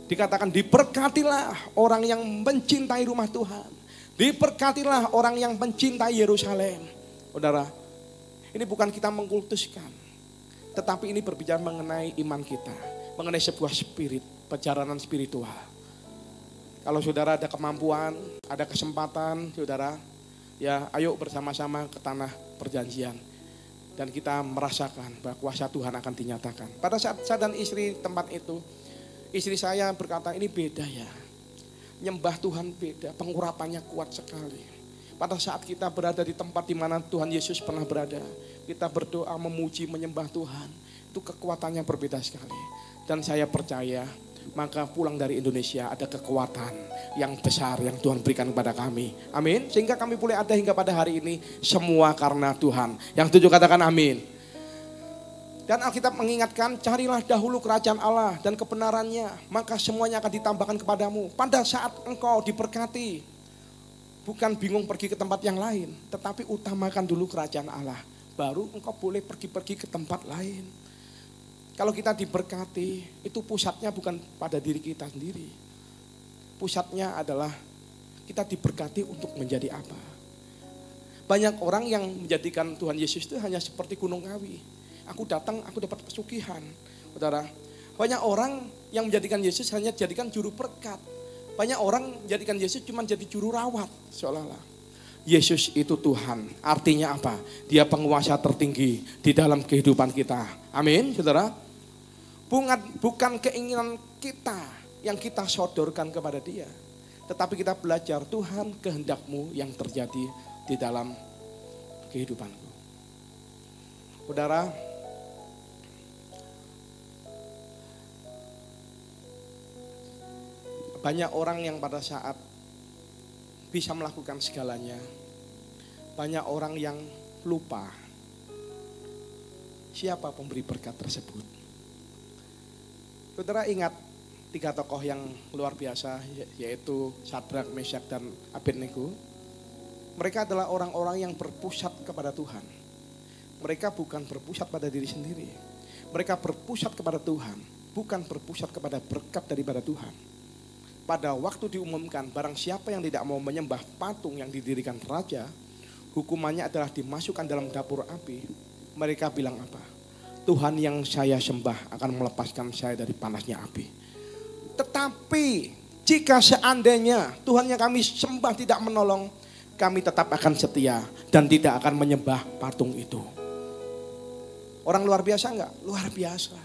Dikatakan diberkatilah orang yang mencintai rumah Tuhan. Diberkatilah orang yang mencintai Yerusalem. Saudara, ini bukan kita mengkultuskan, tetapi ini berbicara mengenai iman kita, mengenai sebuah spirit, perjalanan spiritual. Kalau saudara ada kemampuan, ada kesempatan, saudara, ya ayo bersama-sama ke tanah perjanjian. Dan kita merasakan bahwa kuasa Tuhan akan dinyatakan. Pada saat saya dan istri tempat itu, istri saya berkata ini beda ya. Nyembah Tuhan beda, pengurapannya kuat sekali. Pada saat kita berada di tempat di mana Tuhan Yesus pernah berada, kita berdoa, memuji, menyembah Tuhan, itu kekuatannya berbeda sekali. Dan saya percaya, maka pulang dari Indonesia ada kekuatan yang besar yang Tuhan berikan kepada kami. Amin. Sehingga kami boleh ada hingga pada hari ini, semua karena Tuhan. Yang 7 katakan amin. Dan Alkitab mengingatkan, carilah dahulu kerajaan Allah dan kebenarannya, maka semuanya akan ditambahkan kepadamu. Pada saat engkau diberkati, bukan bingung pergi ke tempat yang lain, tetapi utamakan dulu kerajaan Allah. Baru engkau boleh pergi-pergi ke tempat lain. Kalau kita diberkati, itu pusatnya bukan pada diri kita sendiri. Pusatnya adalah kita diberkati untuk menjadi apa. Banyak orang yang menjadikan Tuhan Yesus itu hanya seperti Gunung Kawi. Aku datang, aku dapat pesugihan. Saudara, banyak orang yang menjadikan Yesus hanya jadikan juru berkat. Banyak orang menjadikan Yesus cuma jadi juru rawat seolah-olah. Yesus itu Tuhan. Artinya apa? Dia penguasa tertinggi di dalam kehidupan kita. Amin, saudara. Bukan keinginan kita yang kita sodorkan kepada dia. Tetapi kita belajar, Tuhan, kehendak-Mu yang terjadi di dalam kehidupanku. Saudara, banyak orang yang pada saat bisa melakukan segalanya, banyak orang yang lupa siapa pemberi berkat tersebut. Saudara ingat 3 tokoh yang luar biasa, yaitu Sadrak, Meshak, dan Abednego. Mereka adalah orang-orang yang berpusat kepada Tuhan. Mereka bukan berpusat pada diri sendiri. Mereka berpusat kepada Tuhan, bukan berpusat kepada berkat daripada Tuhan. Pada waktu diumumkan, barang siapa yang tidak mau menyembah patung yang didirikan raja, hukumannya adalah dimasukkan dalam dapur api. Mereka bilang apa? Tuhan yang saya sembah akan melepaskan saya dari panasnya api. Tetapi jika seandainya Tuhan yang kami sembah tidak menolong, kami tetap akan setia dan tidak akan menyembah patung itu. Orang luar biasa enggak? Luar biasa.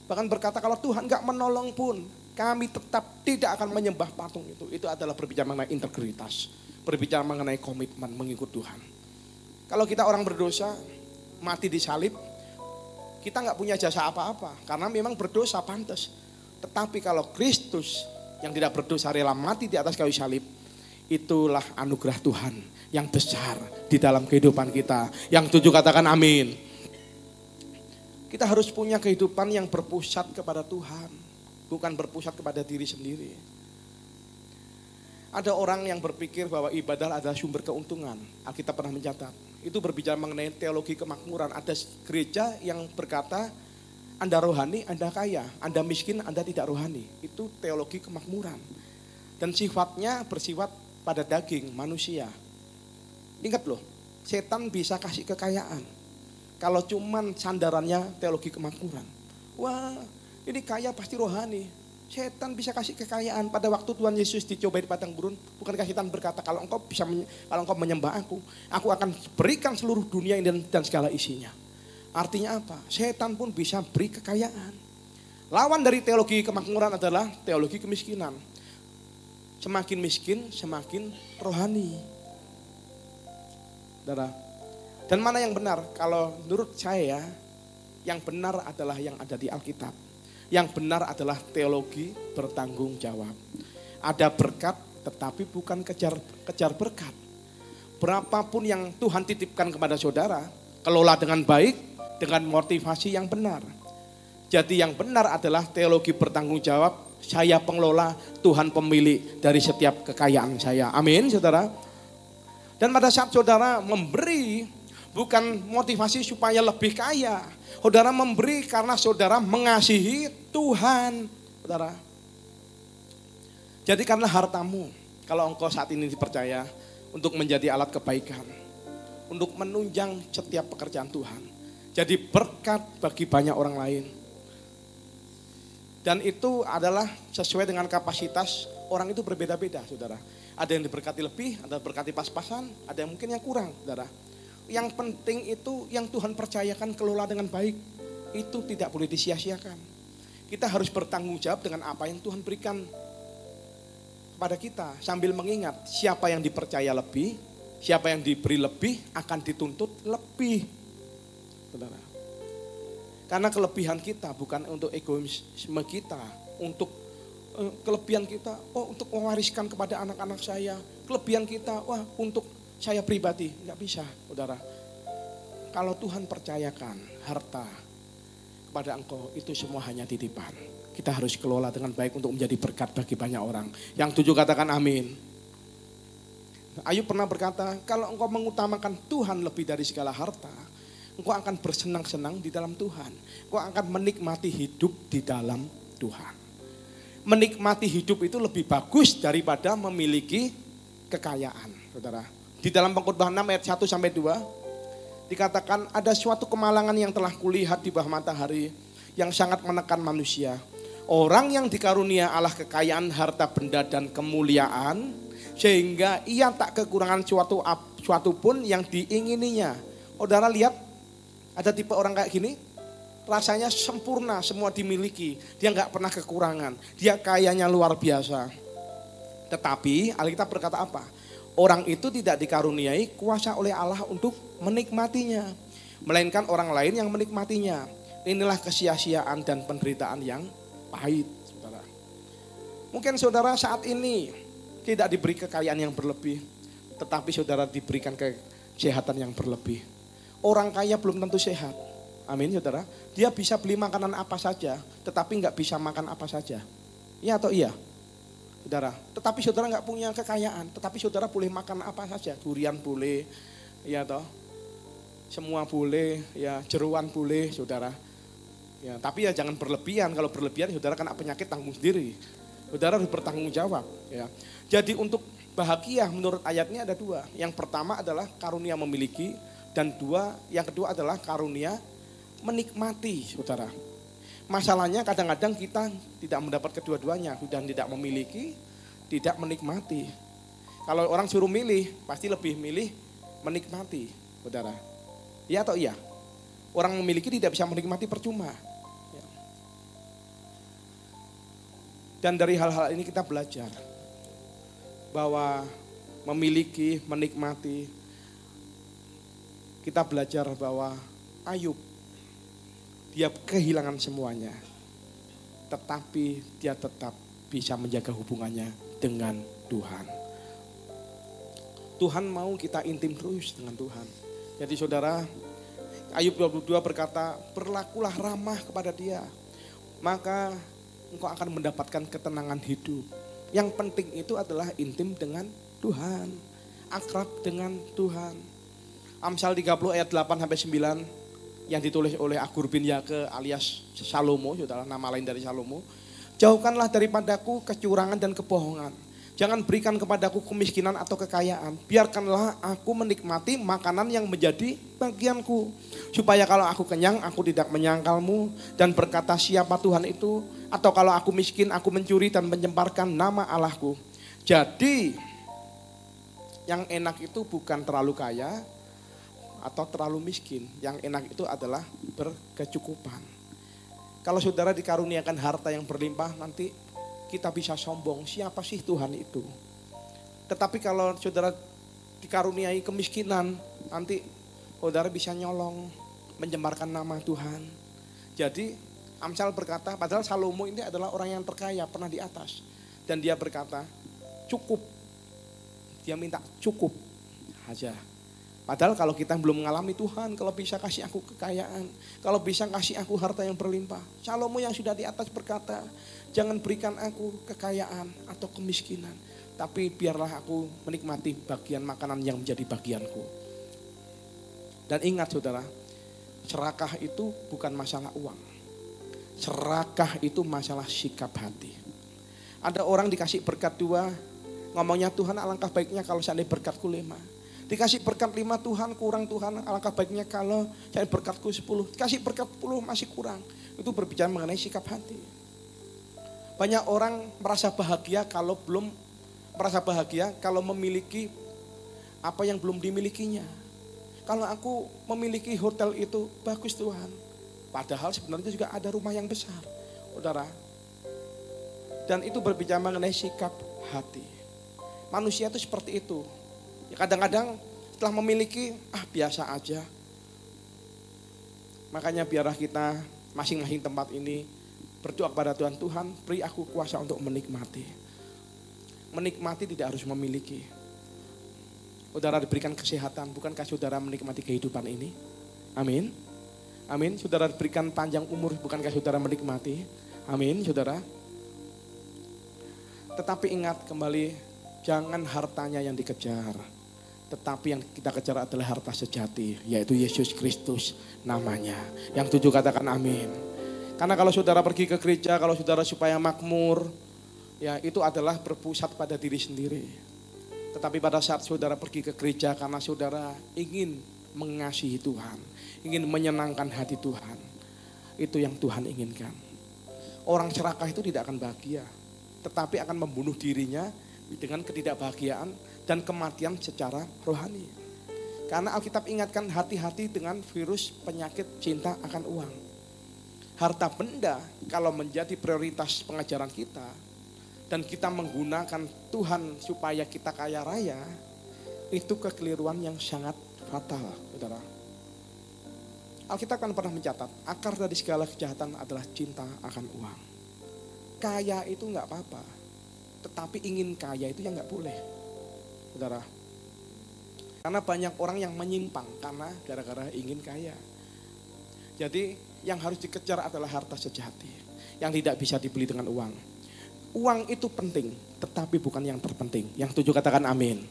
Bahkan berkata kalau Tuhan enggak menolong pun, kami tetap tidak akan menyembah patung itu. Itu adalah berbicara mengenai integritas. Berbicara mengenai komitmen mengikut Tuhan. Kalau kita orang berdosa, mati di salib, kita nggak punya jasa apa-apa. Karena memang berdosa pantas. Tetapi kalau Kristus yang tidak berdosa rela mati di atas kayu salib, itulah anugerah Tuhan yang besar di dalam kehidupan kita. Yang 7 katakan amin. Kita harus punya kehidupan yang berpusat kepada Tuhan, bukan berpusat kepada diri sendiri. Ada orang yang berpikir bahwa ibadah adalah sumber keuntungan. Alkitab pernah mencatat. Itu berbicara mengenai teologi kemakmuran. Ada gereja yang berkata, Anda rohani, Anda kaya. Anda miskin, Anda tidak rohani. Itu teologi kemakmuran. Dan sifatnya bersifat pada daging manusia. Ingat loh, setan bisa kasih kekayaan. Kalau cuman sandarannya teologi kemakmuran. Wah, ini kaya pasti rohani. Setan bisa kasih kekayaan. Pada waktu Tuhan Yesus dicobai di padang gurun, bukankah setan berkata, kalau engkau menyembah aku akan berikan seluruh dunia ini dan segala isinya. Artinya apa? Setan pun bisa beri kekayaan. Lawan dari teologi kemakmuran adalah teologi kemiskinan. Semakin miskin, semakin rohani. Saudara, dan mana yang benar? Kalau menurut saya, yang benar adalah yang ada di Alkitab. Yang benar adalah teologi bertanggung jawab. Ada berkat tetapi bukan kejar berkat. Berapapun yang Tuhan titipkan kepada saudara, kelola dengan baik, dengan motivasi yang benar. Jadi yang benar adalah teologi bertanggung jawab. Saya pengelola, Tuhan pemilik dari setiap kekayaan saya. Amin, saudara. Dan pada saat saudara memberi, bukan motivasi supaya lebih kaya. Saudara memberi karena saudara mengasihi Tuhan. Saudara, jadikanlah hartamu, kalau engkau saat ini dipercaya, untuk menjadi alat kebaikan. Untuk menunjang setiap pekerjaan Tuhan. Jadi berkat bagi banyak orang lain. Dan itu adalah sesuai dengan kapasitas orang itu berbeda-beda, saudara. Ada yang diberkati lebih, ada yang berkati pas-pasan, ada yang mungkin yang kurang, saudara. Yang penting itu yang Tuhan percayakan kelola dengan baik. Itu tidak boleh disia-siakan. Kita harus bertanggung jawab dengan apa yang Tuhan berikan kepada kita. Sambil mengingat siapa yang dipercaya lebih, siapa yang diberi lebih akan dituntut lebih. Saudara. Karena kelebihan kita bukan untuk egoisme kita. Untuk kelebihan kita, untuk mewariskan kepada anak-anak saya. Kelebihan kita, untuk saya pribadi, nggak bisa, saudara. Kalau Tuhan percayakan harta kepada engkau, itu semua hanya titipan. Kita harus kelola dengan baik untuk menjadi berkat bagi banyak orang. Yang 7 katakan amin. Ayub pernah berkata, kalau engkau mengutamakan Tuhan lebih dari segala harta, engkau akan bersenang-senang di dalam Tuhan. Engkau akan menikmati hidup di dalam Tuhan. Menikmati hidup itu lebih bagus daripada memiliki kekayaan, saudara. Di dalam Pengkhotbah 6 ayat 1 sampai 2 dikatakan ada suatu kemalangan yang telah kulihat di bawah matahari yang sangat menekan manusia. Orang yang dikarunia Allah kekayaan harta benda dan kemuliaan sehingga ia tak kekurangan suatu pun yang diingininya. Saudara lihat ada tipe orang kayak gini, rasanya sempurna, semua dimiliki. Dia nggak pernah kekurangan. Dia kayanya luar biasa. Tetapi Alkitab berkata apa? Orang itu tidak dikaruniai kuasa oleh Allah untuk menikmatinya. Melainkan orang lain yang menikmatinya. Inilah kesia-siaan dan penderitaan yang pahit, saudara. Mungkin saudara saat ini tidak diberi kekayaan yang berlebih. Tetapi saudara diberikan kesehatan yang berlebih. Orang kaya belum tentu sehat. Amin, saudara. Dia bisa beli makanan apa saja, tetapi nggak bisa makan apa saja. Iya atau iya? Saudara, tetapi saudara nggak punya kekayaan, tetapi saudara boleh makan apa saja. Durian boleh, ya toh. Semua boleh, ya jeruan boleh, saudara. Ya, tapi ya jangan berlebihan. Kalau berlebihan, saudara kena penyakit tanggung sendiri. Saudara harus bertanggung jawab. Ya. Jadi untuk bahagia menurut ayatnya ada dua. Yang pertama adalah karunia memiliki, dan yang kedua adalah karunia menikmati, saudara. Masalahnya kadang-kadang kita tidak mendapat kedua-duanya, sudah tidak memiliki, tidak menikmati. Kalau orang suruh milih, pasti lebih milih menikmati, saudara. Iya atau iya? Orang memiliki tidak bisa menikmati percuma. Ya. Dan dari hal-hal ini kita belajar bahwa memiliki, menikmati, kita belajar bahwa Ayub, dia kehilangan semuanya, tetapi dia tetap bisa menjaga hubungannya dengan Tuhan. Tuhan mau kita intim terus dengan Tuhan. Jadi saudara, Ayub 22 berkata, berlakulah ramah kepada dia, maka engkau akan mendapatkan ketenangan hidup. Yang penting itu adalah intim dengan Tuhan, akrab dengan Tuhan. Amsal 30 ayat 8-9 yang ditulis oleh Agur bin Yake alias Salomo, saudara, nama lain dari Salomo. Jauhkanlah daripadaku kecurangan dan kebohongan. Jangan berikan kepadaku kemiskinan atau kekayaan. Biarkanlah aku menikmati makanan yang menjadi bagianku. Supaya kalau aku kenyang, aku tidak menyangkalmu dan berkata siapa Tuhan itu. Atau kalau aku miskin, aku mencuri dan menyemparkan nama Allahku. Jadi yang enak itu bukan terlalu kaya atau terlalu miskin. Yang enak itu adalah berkecukupan. Kalau saudara dikaruniakan harta yang berlimpah, nanti kita bisa sombong, siapa sih Tuhan itu. Tetapi kalau saudara dikaruniai kemiskinan, nanti saudara bisa nyolong, mencemarkan nama Tuhan. Jadi Amsal berkata, padahal Salomo ini adalah orang yang terkaya, pernah di atas. Dan dia berkata, cukup. Dia minta cukup aja. Padahal kalau kita belum mengalami Tuhan, kalau bisa kasih aku kekayaan, kalau bisa kasih aku harta yang berlimpah. Salomo yang sudah di atas berkata, jangan berikan aku kekayaan atau kemiskinan, tapi biarlah aku menikmati bagian makanan yang menjadi bagianku. Dan ingat saudara, serakah itu bukan masalah uang. Serakah itu masalah sikap hati. Ada orang dikasih berkat 2, ngomongnya Tuhan alangkah baiknya kalau seandainya berkatku 5. Dikasih berkat 5 Tuhan kurang Tuhan, alangkah baiknya kalau saya berkatku 10. Dikasih berkat 10 masih kurang. Itu berbicara mengenai sikap hati. Banyak orang merasa bahagia kalau memiliki apa yang belum dimilikinya. Kalau aku memiliki hotel itu bagus Tuhan. Padahal sebenarnya juga ada rumah yang besar, saudara. Dan itu berbicara mengenai sikap hati. Manusia itu seperti itu. Ya kadang-kadang setelah memiliki, biasa aja. Makanya biarlah kita masing-masing tempat ini berdoa kepada Tuhan, Tuhan beri aku kuasa untuk menikmati. Menikmati tidak harus memiliki. Saudara diberikan kesehatan, bukankah saudara menikmati kehidupan ini? Amin. Amin. Saudara diberikan panjang umur, bukankah saudara menikmati? Amin, saudara. Tetapi ingat kembali, jangan hartanya yang dikejar. Tetapi yang kita kejar adalah harta sejati, yaitu Yesus Kristus namanya. Yang 7 katakan amin. Karena kalau saudara pergi ke gereja, kalau saudara supaya makmur, ya itu adalah berpusat pada diri sendiri. Tetapi pada saat saudara pergi ke gereja karena saudara ingin mengasihi Tuhan, ingin menyenangkan hati Tuhan, itu yang Tuhan inginkan. Orang serakah itu tidak akan bahagia, tetapi akan membunuh dirinya dengan ketidakbahagiaan dan kematian secara rohani. Karena Alkitab ingatkan hati-hati dengan virus penyakit cinta akan uang. harta benda kalau menjadi prioritas pengajaran kita dan kita menggunakan Tuhan supaya kita kaya raya, itu kekeliruan yang sangat fatal, saudara. Alkitab kan pernah mencatat, akar dari segala kejahatan adalah cinta akan uang. Kaya itu nggak apa-apa, tetapi ingin kaya itu yang nggak boleh, saudara. Karena banyak orang yang menyimpang karena gara-gara ingin kaya. Jadi yang harus dikejar adalah harta sejati yang tidak bisa dibeli dengan uang. Uang itu penting, tetapi bukan yang terpenting. Yang setuju katakan amin.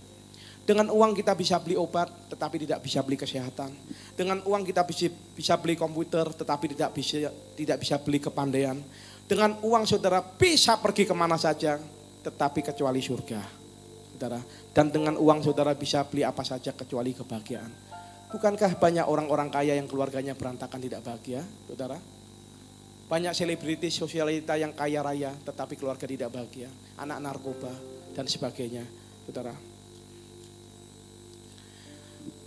Dengan uang kita bisa beli obat, tetapi tidak bisa beli kesehatan. Dengan uang kita bisa beli komputer, tetapi tidak bisa beli kepandaian. Dengan uang saudara bisa pergi kemana saja, tetapi kecuali surga, saudara. Dan dengan uang saudara bisa beli apa saja kecuali kebahagiaan. Bukankah banyak orang-orang kaya yang keluarganya berantakan tidak bahagia, saudara? Banyak selebritis sosialita yang kaya raya tetapi keluarga tidak bahagia, anak narkoba dan sebagainya, saudara.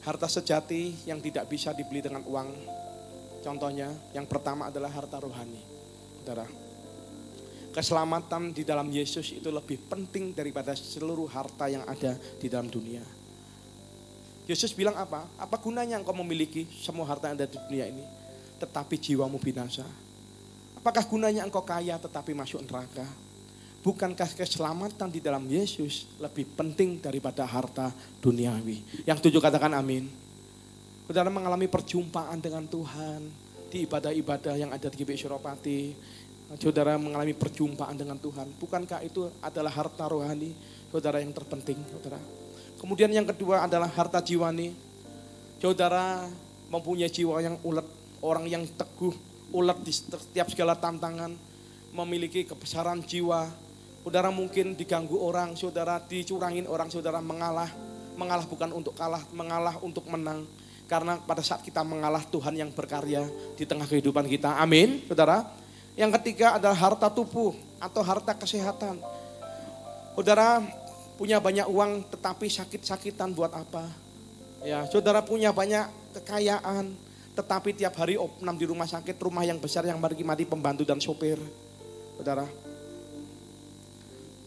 Harta sejati yang tidak bisa dibeli dengan uang, contohnya yang pertama adalah harta rohani, saudara. Keselamatan di dalam Yesus itu lebih penting daripada seluruh harta yang ada di dalam dunia. Yesus bilang apa? Apa gunanya engkau memiliki semua harta yang ada di dunia ini, tetapi jiwamu binasa? Apakah gunanya engkau kaya tetapi masuk neraka? Bukankah keselamatan di dalam Yesus lebih penting daripada harta duniawi? Yang setuju katakan amin. Saudara mengalami perjumpaan dengan Tuhan di ibadah-ibadah yang ada di GBI Suropati. Saudara mengalami perjumpaan dengan Tuhan. Bukankah itu adalah harta rohani, saudara, yang terpenting, saudara? Kemudian yang kedua adalah harta jiwani. Saudara mempunyai jiwa yang ulet, orang yang teguh, ulet di setiap segala tantangan, memiliki kebesaran jiwa. Saudara mungkin diganggu orang, saudara dicurangin orang, saudara mengalah bukan untuk kalah, mengalah untuk menang. Karena pada saat kita mengalah, Tuhan yang berkarya di tengah kehidupan kita. Amin, saudara. Yang ketiga adalah harta tubuh atau harta kesehatan. Saudara punya banyak uang tetapi sakit-sakitan buat apa? Ya, saudara punya banyak kekayaan tetapi tiap hari opnam di rumah sakit, rumah yang besar yang mati pembantu dan sopir. Saudara.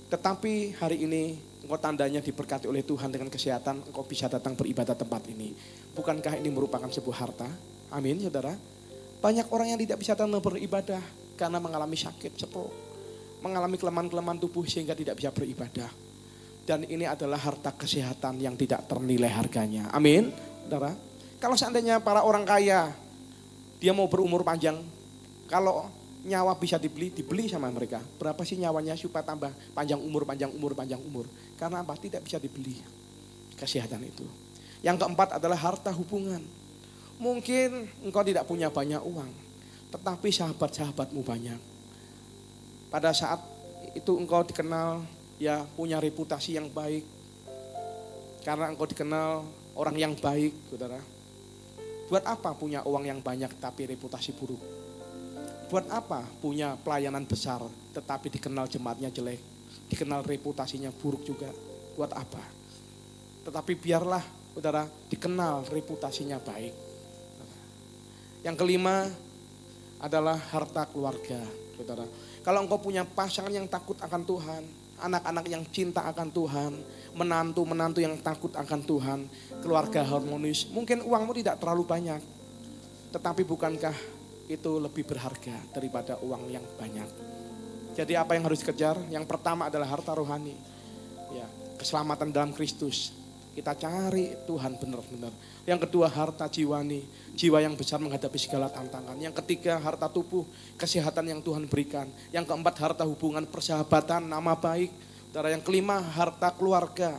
Tetapi hari ini engkau tandanya diberkati oleh Tuhan dengan kesehatan, engkau bisa datang beribadah tempat ini. Bukankah ini merupakan sebuah harta? Amin, saudara. Banyak orang yang tidak bisa datang beribadah karena mengalami sakit, stroke, mengalami kelemahan-kelemahan tubuh sehingga tidak bisa beribadah. Dan ini adalah harta kesehatan yang tidak ternilai harganya. Amin, saudara. Kalau seandainya para orang kaya, dia mau berumur panjang, kalau nyawa bisa dibeli sama mereka. Berapa sih nyawanya supaya tambah panjang umur. Karena apa? Tidak bisa dibeli kesehatan itu. Yang keempat adalah harta hubungan. Mungkin engkau tidak punya banyak uang, tetapi sahabat-sahabatmu banyak. Pada saat itu engkau dikenal, ya punya reputasi yang baik. Karena engkau dikenal orang yang baik, saudara. Buat apa punya uang yang banyak tapi reputasi buruk? Buat apa punya pelayanan besar tetapi dikenal jemaatnya jelek, dikenal reputasinya buruk juga? Buat apa? Tetapi biarlah, saudara, dikenal reputasinya baik. Yang kelima adalah harta keluarga, saudara. Kalau engkau punya pasangan yang takut akan Tuhan, anak-anak yang cinta akan Tuhan, menantu-menantu yang takut akan Tuhan, keluarga harmonis, mungkin uangmu tidak terlalu banyak, tetapi bukankah itu lebih berharga daripada uang yang banyak? Jadi apa yang harus dikejar? Yang pertama adalah harta rohani, ya, keselamatan dalam Kristus. Kita cari Tuhan benar-benar. Yang kedua harta jiwani, jiwa yang besar menghadapi segala tantangan. Yang ketiga harta tubuh, kesehatan yang Tuhan berikan. Yang keempat harta hubungan, persahabatan, nama baik. Yang kelima harta keluarga,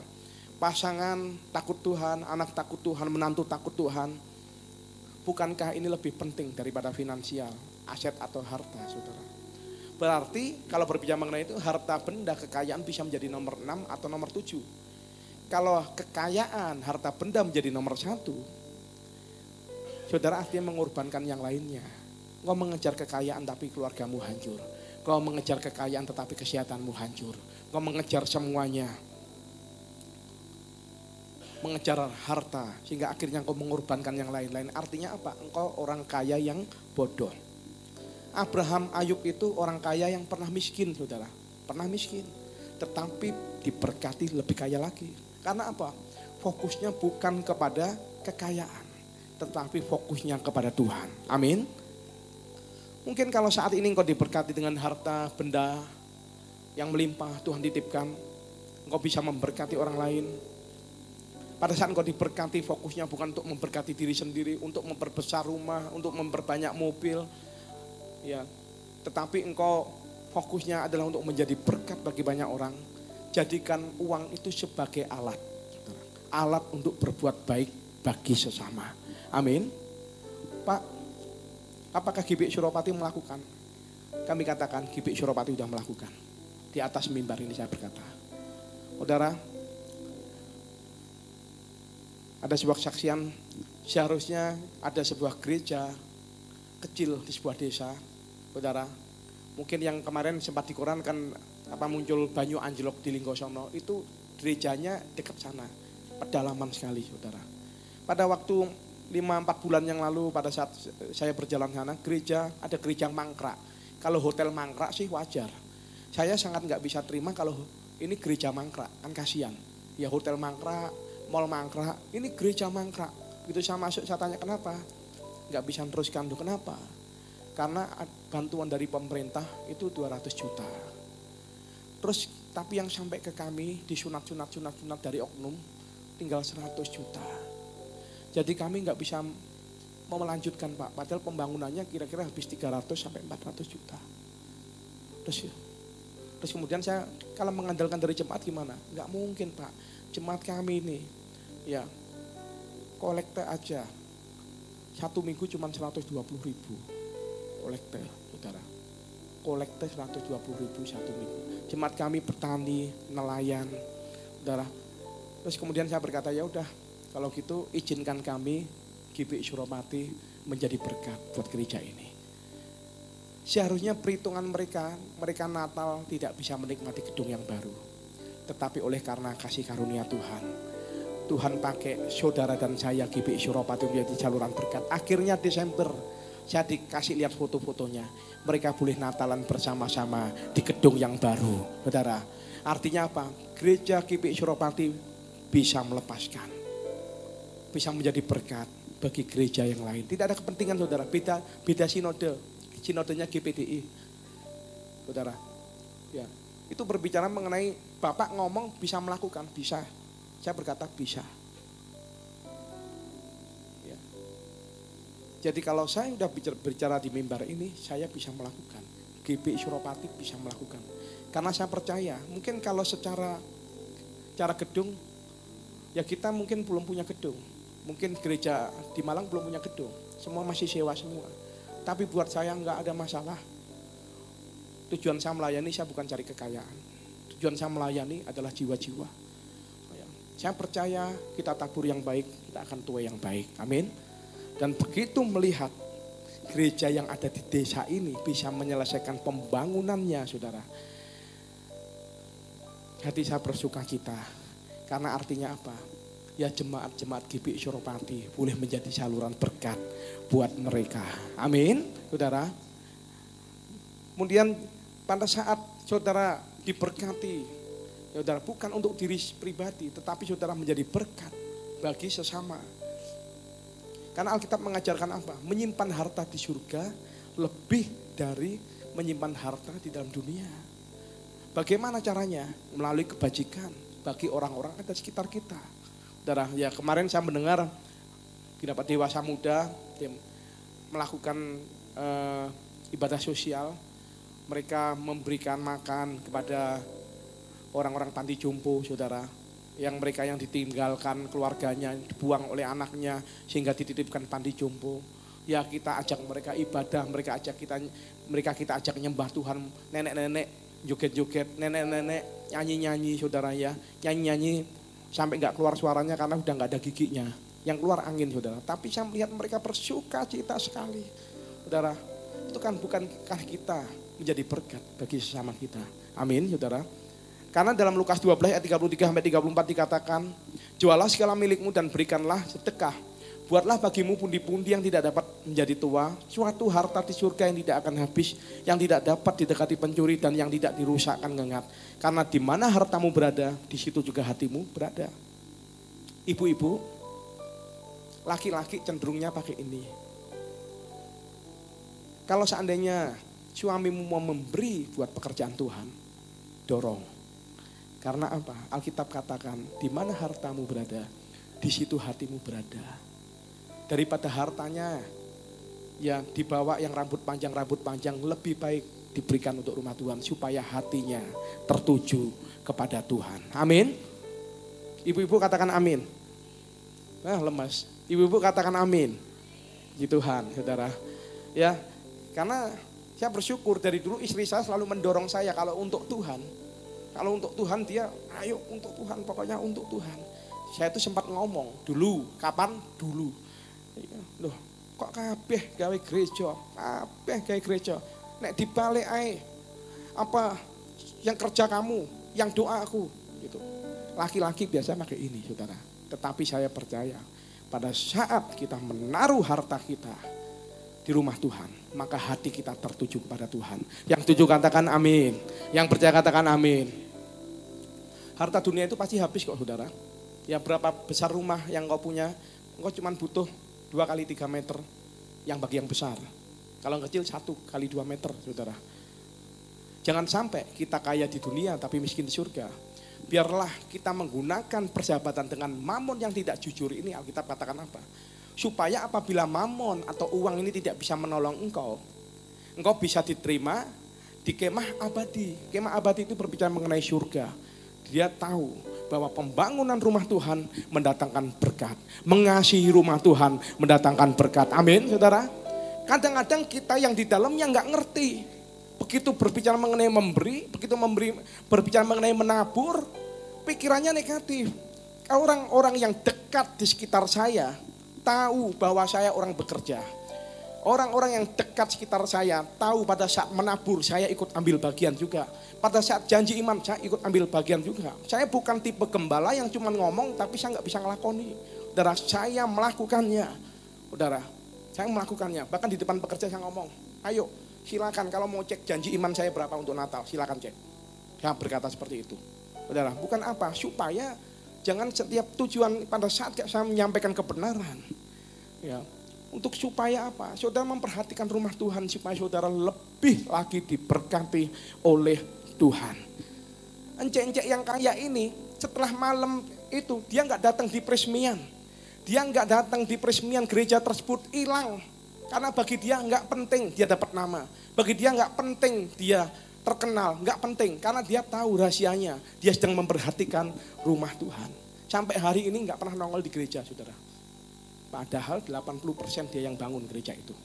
pasangan takut Tuhan, anak takut Tuhan, menantu takut Tuhan. Bukankah ini lebih penting daripada finansial, aset atau harta, saudara? Berarti kalau berbicara mengenai itu, harta benda, kekayaan bisa menjadi nomor 6 atau nomor 7. Kalau kekayaan, harta benda menjadi nomor 1, saudara artinya mengorbankan yang lainnya. Kau mengejar kekayaan tapi keluargamu hancur. Kau mengejar kekayaan tetapi kesehatanmu hancur. Kau mengejar semuanya. Mengejar harta sehingga akhirnya engkau mengorbankan yang lain-lain. Artinya apa? Engkau orang kaya yang bodoh. Abraham, Ayub itu orang kaya yang pernah miskin, saudara. Pernah miskin. Tetapi diberkati lebih kaya lagi. Karena apa? Fokusnya bukan kepada kekayaan, tetapi fokusnya kepada Tuhan. Amin. Mungkin kalau saat ini engkau diberkati dengan harta, benda yang melimpah, Tuhan titipkan, engkau bisa memberkati orang lain. Pada saat engkau diberkati, fokusnya bukan untuk memberkati diri sendiri, untuk memperbesar rumah, untuk memperbanyak mobil, ya. Tetapi engkau fokusnya adalah untuk menjadi berkat bagi banyak orang. Jadikan uang itu sebagai alat, alat untuk berbuat baik bagi sesama. Amin. Pak, apakah GBI Suropati melakukan? Kami katakan GBI Suropati sudah melakukan. Di atas mimbar ini saya berkata, saudara, ada sebuah kesaksian, seharusnya ada sebuah gereja kecil di sebuah desa, saudara. Mungkin yang kemarin sempat di koran kan muncul Banyu Anjlok di Linggosono, itu gerejanya dekat sana, pedalaman sekali, saudara. Pada waktu 5-4 bulan yang lalu pada saat saya berjalan sana, ada gereja mangkrak. Kalau hotel mangkrak sih wajar. Saya sangat nggak bisa terima kalau ini gereja mangkrak, kan kasihan. Ya hotel mangkrak, mall mangkrak, ini gereja mangkrak. Begitu saya masuk saya tanya kenapa? Nggak bisa teruskan tuh, kenapa? Karena bantuan dari pemerintah itu 200 juta. Terus tapi yang sampai ke kami disunat dari oknum tinggal 100 juta. Jadi kami nggak bisa mau melanjutkan Pak, padahal pembangunannya kira-kira habis 300 sampai 400 juta. Terus kemudian saya kalau mengandalkan dari jemaat gimana? Nggak mungkin Pak, jemaat kami ini ya kolekte aja 1 minggu cuma 120.000 kolekte, saudara. Kolekte 120.000 1 minggu. Jemaat kami petani, nelayan, saudara. Terus kemudian saya berkata ya udah, kalau gitu izinkan kami GBI Suropati menjadi berkat buat gereja ini. Seharusnya perhitungan mereka Natal tidak bisa menikmati gedung yang baru. Tetapi oleh karena kasih karunia Tuhan pakai saudara dan saya GBI Suropati menjadi saluran berkat. Akhirnya Desember saya dikasih lihat foto-fotonya. Mereka boleh Natalan bersama-sama di gedung yang baru, saudara. Artinya apa? Gereja GBI Suropati bisa melepaskan, bisa menjadi berkat bagi gereja yang lain. Tidak ada kepentingan, saudara. Beda sinodenya GPDI, saudara. Ya, itu berbicara mengenai Bapak ngomong bisa melakukan, bisa. Saya berkata bisa. Ya. Jadi kalau saya sudah bicara di mimbar ini, saya bisa melakukan. GBI Suropati bisa melakukan. Karena saya percaya, mungkin kalau secara gedung, ya kita mungkin belum punya gedung. Mungkin gereja di Malang belum punya gedung. Semua masih sewa semua. Tapi buat saya nggak ada masalah. Tujuan saya melayani, saya bukan cari kekayaan. Tujuan saya melayani adalah jiwa-jiwa. Saya percaya kita tabur yang baik, kita akan tuai yang baik. Amin. Dan begitu melihat gereja yang ada di desa ini bisa menyelesaikan pembangunannya, saudara. Hati saya bersuka cita. Karena artinya apa? Ya jemaat-jemaat GBI Suropati boleh menjadi saluran berkat buat mereka. Amin, saudara. Kemudian pada saat saudara diberkati, saudara bukan untuk diri pribadi, tetapi saudara menjadi berkat bagi sesama. Karena Alkitab mengajarkan apa? Menyimpan harta di surga lebih dari menyimpan harta di dalam dunia. Bagaimana caranya? Melalui kebajikan bagi orang-orang ada sekitar kita. Saudara, ya kemarin saya mendengar Dapat Dewasa Muda melakukan ibadah sosial. Mereka memberikan makan kepada orang-orang panti jompo, saudara. Yang mereka yang ditinggalkan keluarganya, dibuang oleh anaknya sehingga dititipkan panti jompo. Ya kita ajak mereka ibadah, mereka kita ajak nyembah Tuhan. Nenek-nenek joget-joget, nenek-nenek nyanyi-nyanyi, saudara ya. Nyanyi-nyanyi sampai nggak keluar suaranya karena udah nggak ada giginya. Yang keluar angin, saudara. Tapi saya melihat mereka bersuka cita sekali, saudara. Itu kan bukankah kita menjadi berkat bagi sesama kita. Amin, saudara. Karena dalam Lukas 12 ayat 33-34 dikatakan, jualah segala milikmu dan berikanlah sedekah. Buatlah bagimu pundi-pundi yang tidak dapat menjadi tua, suatu harta di surga yang tidak akan habis, yang tidak dapat didekati pencuri dan yang tidak dirusakkan ngengat. Karena di mana hartamu berada, di situ juga hatimu berada. Ibu-ibu, laki-laki cenderungnya pakai ini. Kalau seandainya suamimu mau memberi buat pekerjaan Tuhan, dorong. Karena apa? Alkitab katakan, di mana hartamu berada, di situ hatimu berada. Daripada hartanya yang dibawa yang rambut panjang lebih baik diberikan untuk rumah Tuhan supaya hatinya tertuju kepada Tuhan. Amin. Ibu-ibu katakan amin. Nah, lemas. Ibu-ibu katakan amin. Puji Tuhan, saudara. Ya, karena saya bersyukur dari dulu istri saya selalu mendorong saya kalau untuk Tuhan. Kalau untuk Tuhan dia, ayo untuk Tuhan, pokoknya untuk Tuhan. Saya itu sempat ngomong dulu, kapan? Dulu. Loh, kok kabeh gawe gereja? Kabeh gawe gereja. Nek dibalik ae. Apa yang kerja kamu, yang doa aku gitu. Laki-laki biasa pakai ini, Saudara. Tetapi saya percaya pada saat kita menaruh harta kita di rumah Tuhan, maka hati kita tertuju kepada Tuhan. Yang setuju katakan amin. Yang percaya katakan amin. Harta dunia itu pasti habis kok, Saudara. Ya berapa besar rumah yang kau punya, engkau cuma butuh 2 kali 3 meter yang bagi yang besar. Kalau yang kecil 1 kali 2 meter, Saudara. Jangan sampai kita kaya di dunia tapi miskin di surga. Biarlah kita menggunakan persahabatan dengan mamon yang tidak jujur ini. Alkitab katakan apa? Supaya apabila mamon atau uang ini tidak bisa menolong engkau bisa diterima di kemah abadi. Kemah abadi itu berbicara mengenai surga. Dia tahu bahwa pembangunan rumah Tuhan mendatangkan berkat. Mengasihi rumah Tuhan mendatangkan berkat. Amin, saudara. Kadang-kadang kita yang di dalamnya nggak ngerti. Begitu berbicara mengenai memberi, berbicara mengenai menabur, pikirannya negatif. Orang-orang yang dekat di sekitar saya tahu bahwa saya orang bekerja. Orang-orang yang dekat sekitar saya tahu pada saat menabur saya ikut ambil bagian juga. Pada saat janji iman saya ikut ambil bagian juga. Saya bukan tipe gembala yang cuma ngomong tapi saya nggak bisa ngelakoni. Saudara, saya melakukannya. Saudara, saya melakukannya. Bahkan di depan pekerja saya ngomong, ayo silakan kalau mau cek janji iman saya berapa untuk Natal, silakan cek. Saya berkata seperti itu. Saudara, bukan apa, supaya jangan setiap tujuan pada saat saya menyampaikan kebenaran. Ya. Untuk supaya apa? Saudara memperhatikan rumah Tuhan supaya saudara lebih lagi diberkati oleh Tuhan. Encek-encek yang kaya ini setelah malam itu dia nggak datang di peresmian. Dia nggak datang di peresmian gereja tersebut, hilang. Karena bagi dia nggak penting dia dapat nama. Bagi dia nggak penting dia terkenal, nggak penting. Karena dia tahu rahasianya. Dia sedang memperhatikan rumah Tuhan. Sampai hari ini nggak pernah nongol di gereja, saudara. Padahal 80% dia yang bangun gereja itu.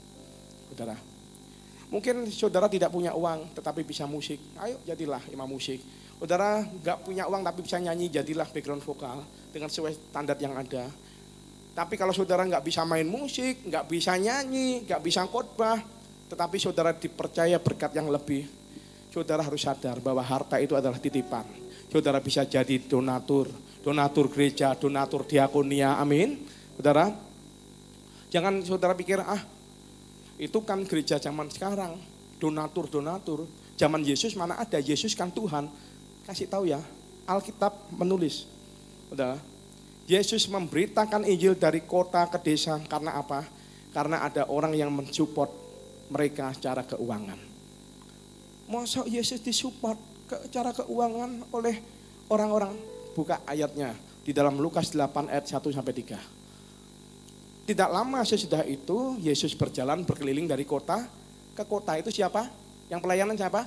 Saudara. Mungkin saudara tidak punya uang tetapi bisa musik. Ayo jadilah imam musik. Saudara nggak punya uang tapi bisa nyanyi, jadilah background vokal dengan sesuai standar yang ada. Tapi kalau saudara nggak bisa main musik, nggak bisa nyanyi, nggak bisa khotbah, tetapi saudara dipercaya berkat yang lebih, saudara harus sadar bahwa harta itu adalah titipan. Saudara bisa jadi donatur gereja, donatur diakonia, amin. Saudara, jangan saudara pikir, itu kan gereja zaman sekarang, donatur. Zaman Yesus mana ada, Yesus kan Tuhan. Kasih tahu ya, Alkitab menulis. Saudara, Yesus memberitakan Injil dari kota ke desa karena apa? Karena ada orang yang mensupport mereka secara keuangan. Masa Yesus disupport secara keuangan oleh orang-orang? Buka ayatnya di dalam Lukas 8 ayat 1-3. Tidak lama sesudah itu Yesus berjalan berkeliling dari kota ke kota. Itu siapa? Yang pelayanan siapa?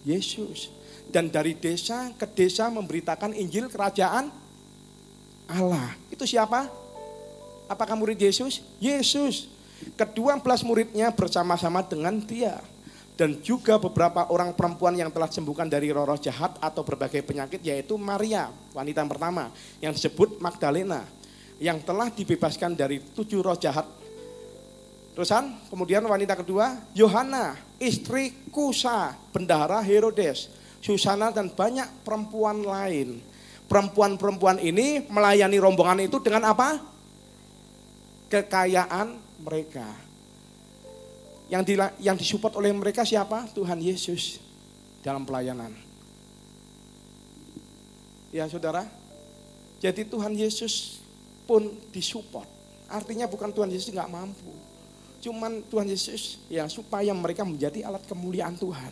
Yesus. Dan dari desa ke desa memberitakan Injil kerajaan Allah. Itu siapa? Apakah murid Yesus? Yesus. Ke-12 muridnya bersama-sama dengan dia. Dan juga beberapa orang perempuan yang telah disembuhkan dari roh-roh jahat atau berbagai penyakit, yaitu Maria, wanita yang pertama, yang disebut Magdalena, yang telah dibebaskan dari 7 roh jahat. Terusan, kemudian wanita kedua, Yohana, istri Kusa, bendahara Herodes, Susana, dan banyak perempuan lain. Perempuan-perempuan ini melayani rombongan itu dengan apa? kekayaan mereka. Yang disupport oleh mereka siapa? Tuhan Yesus dalam pelayanan. Ya saudara, jadi Tuhan Yesus pun disupport. Artinya bukan Tuhan Yesus nggak mampu. Cuman Tuhan Yesus ya supaya mereka menjadi alat kemuliaan Tuhan.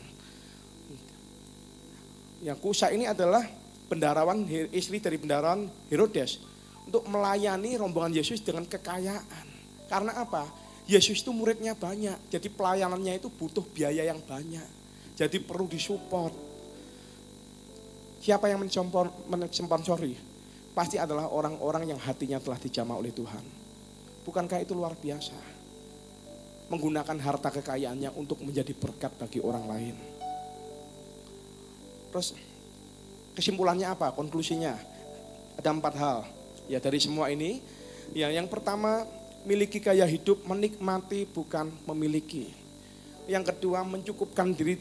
Yang Kusa ini adalah bendarawan, istri dari bendarawan Herodes. Untuk melayani rombongan Yesus dengan kekayaan. Karena apa? Yesus itu muridnya banyak. Jadi pelayanannya itu butuh biaya yang banyak. Jadi perlu disupport. Siapa yang mensponsori? Pasti adalah orang-orang yang hatinya telah dijamah oleh Tuhan. Bukankah itu luar biasa? Menggunakan harta kekayaannya untuk menjadi berkat bagi orang lain. Terus kesimpulannya apa? Konklusinya ada 4 hal. Ya dari semua ini, ya yang pertama miliki gaya hidup menikmati bukan memiliki. Yang kedua mencukupkan diri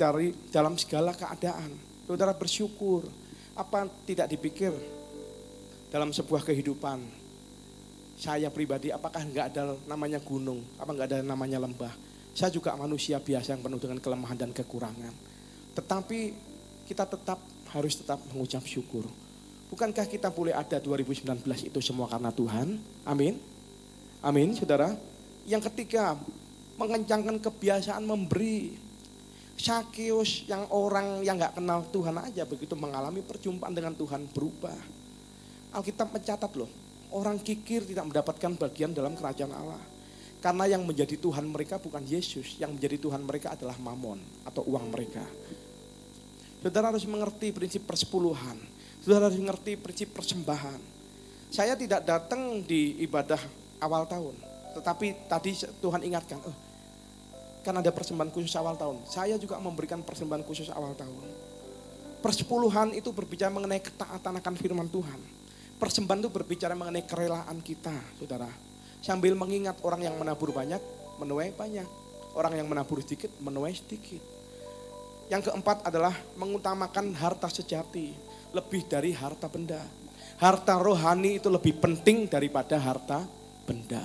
dalam segala keadaan. Saudara bersyukur. Apa tidak dipikir dalam sebuah kehidupan saya pribadi apakah enggak ada namanya gunung, apa enggak ada namanya lembah. Saya juga manusia biasa yang penuh dengan kelemahan dan kekurangan. Tetapi kita harus tetap mengucap syukur. Bukankah kita boleh ada 2019 itu semua karena Tuhan? Amin. Amin, saudara. Yang ketiga, mengencangkan kebiasaan memberi. Sakeus yang orang yang gak kenal Tuhan aja begitu mengalami perjumpaan dengan Tuhan berubah. Alkitab mencatat loh, orang kikir tidak mendapatkan bagian dalam kerajaan Allah. Karena yang menjadi Tuhan mereka bukan Yesus, yang menjadi Tuhan mereka adalah mamon atau uang mereka. Saudara harus mengerti prinsip persepuluhan, saudara harus mengerti prinsip persembahan. Saya tidak datang di ibadah awal tahun, tetapi tadi Tuhan ingatkan, kan ada persembahan khusus awal tahun. Saya juga memberikan persembahan khusus awal tahun. Persepuluhan itu berbicara mengenai ketaatan akan firman Tuhan. Persembahan itu berbicara mengenai kerelaan kita, saudara. Sambil mengingat orang yang menabur banyak, menuai banyak. Orang yang menabur sedikit, menuai sedikit. Yang keempat adalah mengutamakan harta sejati, lebih dari harta benda. Harta rohani itu lebih penting daripada harta benda.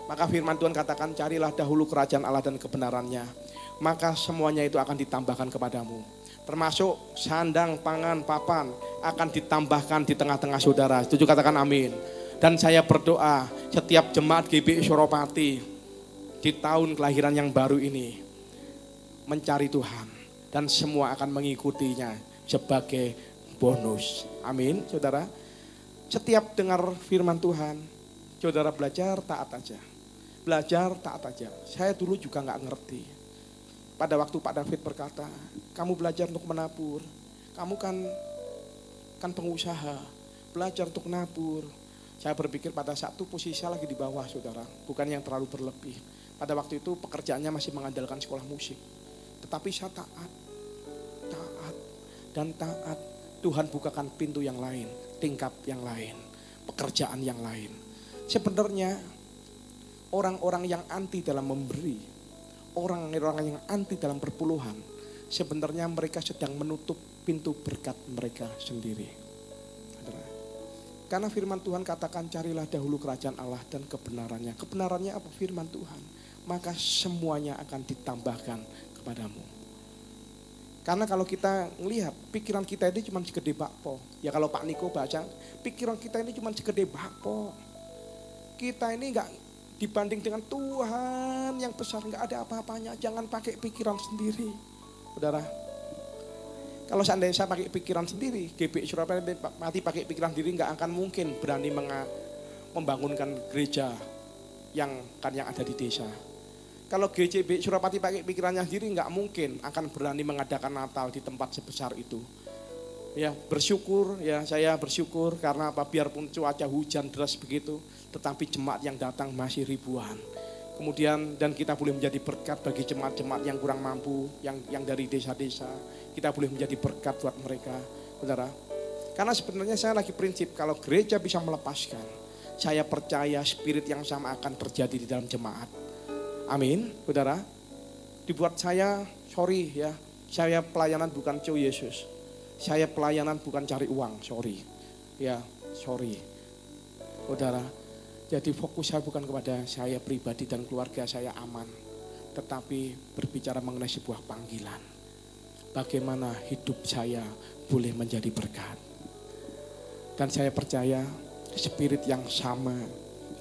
Maka firman Tuhan katakan, carilah dahulu kerajaan Allah dan kebenarannya. Maka semuanya itu akan ditambahkan kepadamu. Termasuk sandang, pangan, papan akan ditambahkan di tengah-tengah saudara. Setuju katakan amin. Dan saya berdoa setiap jemaat GBI Suropati di tahun kelahiran yang baru ini mencari Tuhan. Dan semua akan mengikutinya sebagai bonus. Amin, saudara. Setiap dengar firman Tuhan, saudara belajar taat aja. Belajar taat aja. Saya dulu juga gak ngerti. Pada waktu Pak David berkata, kamu belajar untuk menabur. Kamu kan pengusaha. Belajar untuk nabur. Saya berpikir pada satu posisi saya lagi di bawah, saudara. Bukan yang terlalu berlebih. Pada waktu itu pekerjaannya masih mengandalkan sekolah musik. Tetapi saya taat. Tuhan bukakan pintu yang lain. Tingkap yang lain. Pekerjaan yang lain. Sebenarnya orang-orang yang anti dalam memberi, orang-orang yang anti dalam perpuluhan, sebenarnya mereka sedang menutup pintu berkat mereka sendiri. Karena firman Tuhan katakan carilah dahulu kerajaan Allah dan kebenarannya. Kebenarannya apa? Firman Tuhan. Maka semuanya akan ditambahkan kepadamu. Karena kalau kita ngelihat pikiran kita ini cuma segede bakpo. Ya kalau Pak Niko baca, pikiran kita ini cuma segede bakpo. Kita ini enggak dibanding dengan Tuhan yang besar, enggak ada apa-apanya. Jangan pakai pikiran sendiri, saudara. Kalau seandainya saya pakai pikiran sendiri, GBI Surabaya mati pakai pikiran sendiri, enggak akan mungkin berani membangunkan gereja yang ada di desa. Kalau GBI Surabaya pakai pikirannya sendiri, enggak mungkin akan berani mengadakan Natal di tempat sebesar itu. Ya bersyukur, ya saya bersyukur karena apa, biarpun cuaca hujan deras begitu, tetapi jemaat yang datang masih ribuan. Kemudian dan kita boleh menjadi berkat bagi jemaat-jemaat yang kurang mampu, yang dari desa-desa. Kita boleh menjadi berkat buat mereka, saudara. Karena sebenarnya saya lagi prinsip, kalau gereja bisa melepaskan, saya percaya spirit yang sama akan terjadi di dalam jemaat. Amin, saudara. Dibuat saya, sorry ya, saya pelayanan bukan show Yesus. Saya pelayanan bukan cari uang, sorry. Ya, sorry. Saudara, Jadi fokus saya bukan kepada saya pribadi dan keluarga saya aman, tetapi berbicara mengenai sebuah panggilan. Bagaimana hidup saya boleh menjadi berkat. Dan saya percaya spirit yang sama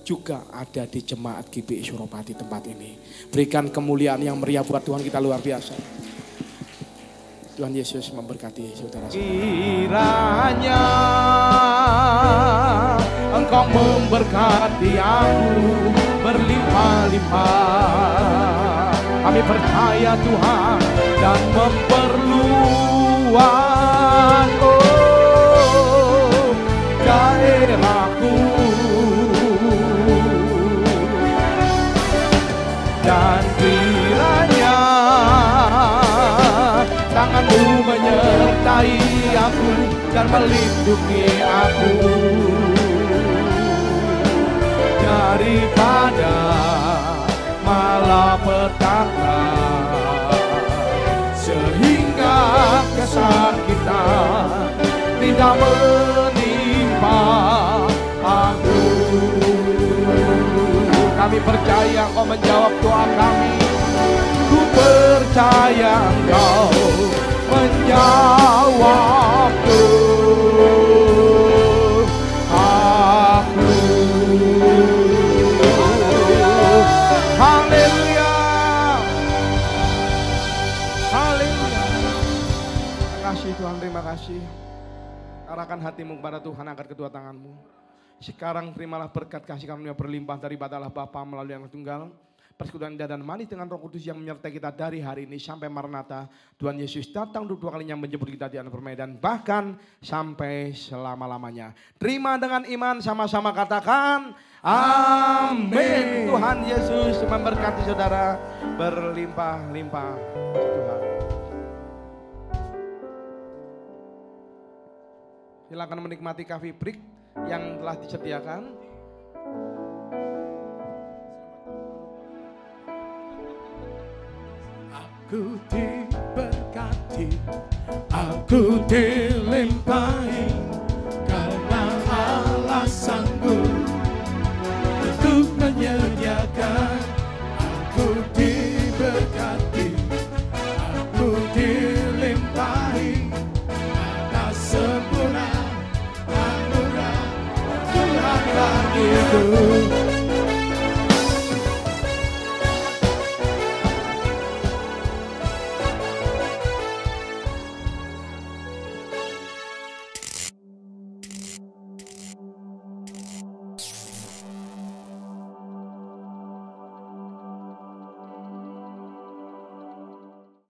juga ada di jemaat GBI Suropati tempat ini. Berikan kemuliaan yang meriah buat Tuhan kita luar biasa. Tuhan Yesus memberkati saudara. Kiranya Engkau memberkati aku berlimpah-limpah. Kami percaya Tuhan dan memperluas daerahku. Dan kiranya tangan-Mu menyertai aku dan melindungi aku daripada malapetaka, sehingga kesakitan tidak menimpa aku. Kami percaya Engkau menjawab doa kami. Ku percaya Engkau menjawab doaku. Haleluya. Haleluya. Terima kasih Tuhan, terima kasih. Arahkan hatimu kepada Tuhan, angkat kedua tanganmu. Sekarang terimalah berkat kasih karunia berlimpah daripada Allah Bapa melalui Yang Tunggal, persekutuan dan manis dengan Roh Kudus yang menyertai kita dari hari ini sampai Maranatha. Tuhan Yesus datang untuk dua kalinya menjemput kita di anak permainan, bahkan sampai selama-lamanya. Terima dengan iman, sama-sama katakan amin. Tuhan Yesus memberkati saudara berlimpah-limpah. Tuhan. Silakan menikmati coffee break yang telah disediakan. Aku diberkati, aku dilimpahi, karena Allah sanggup untuk menyediakan. Aku diberkati, aku dilimpahi, atas sempurna anugerah Tuhan bagiku.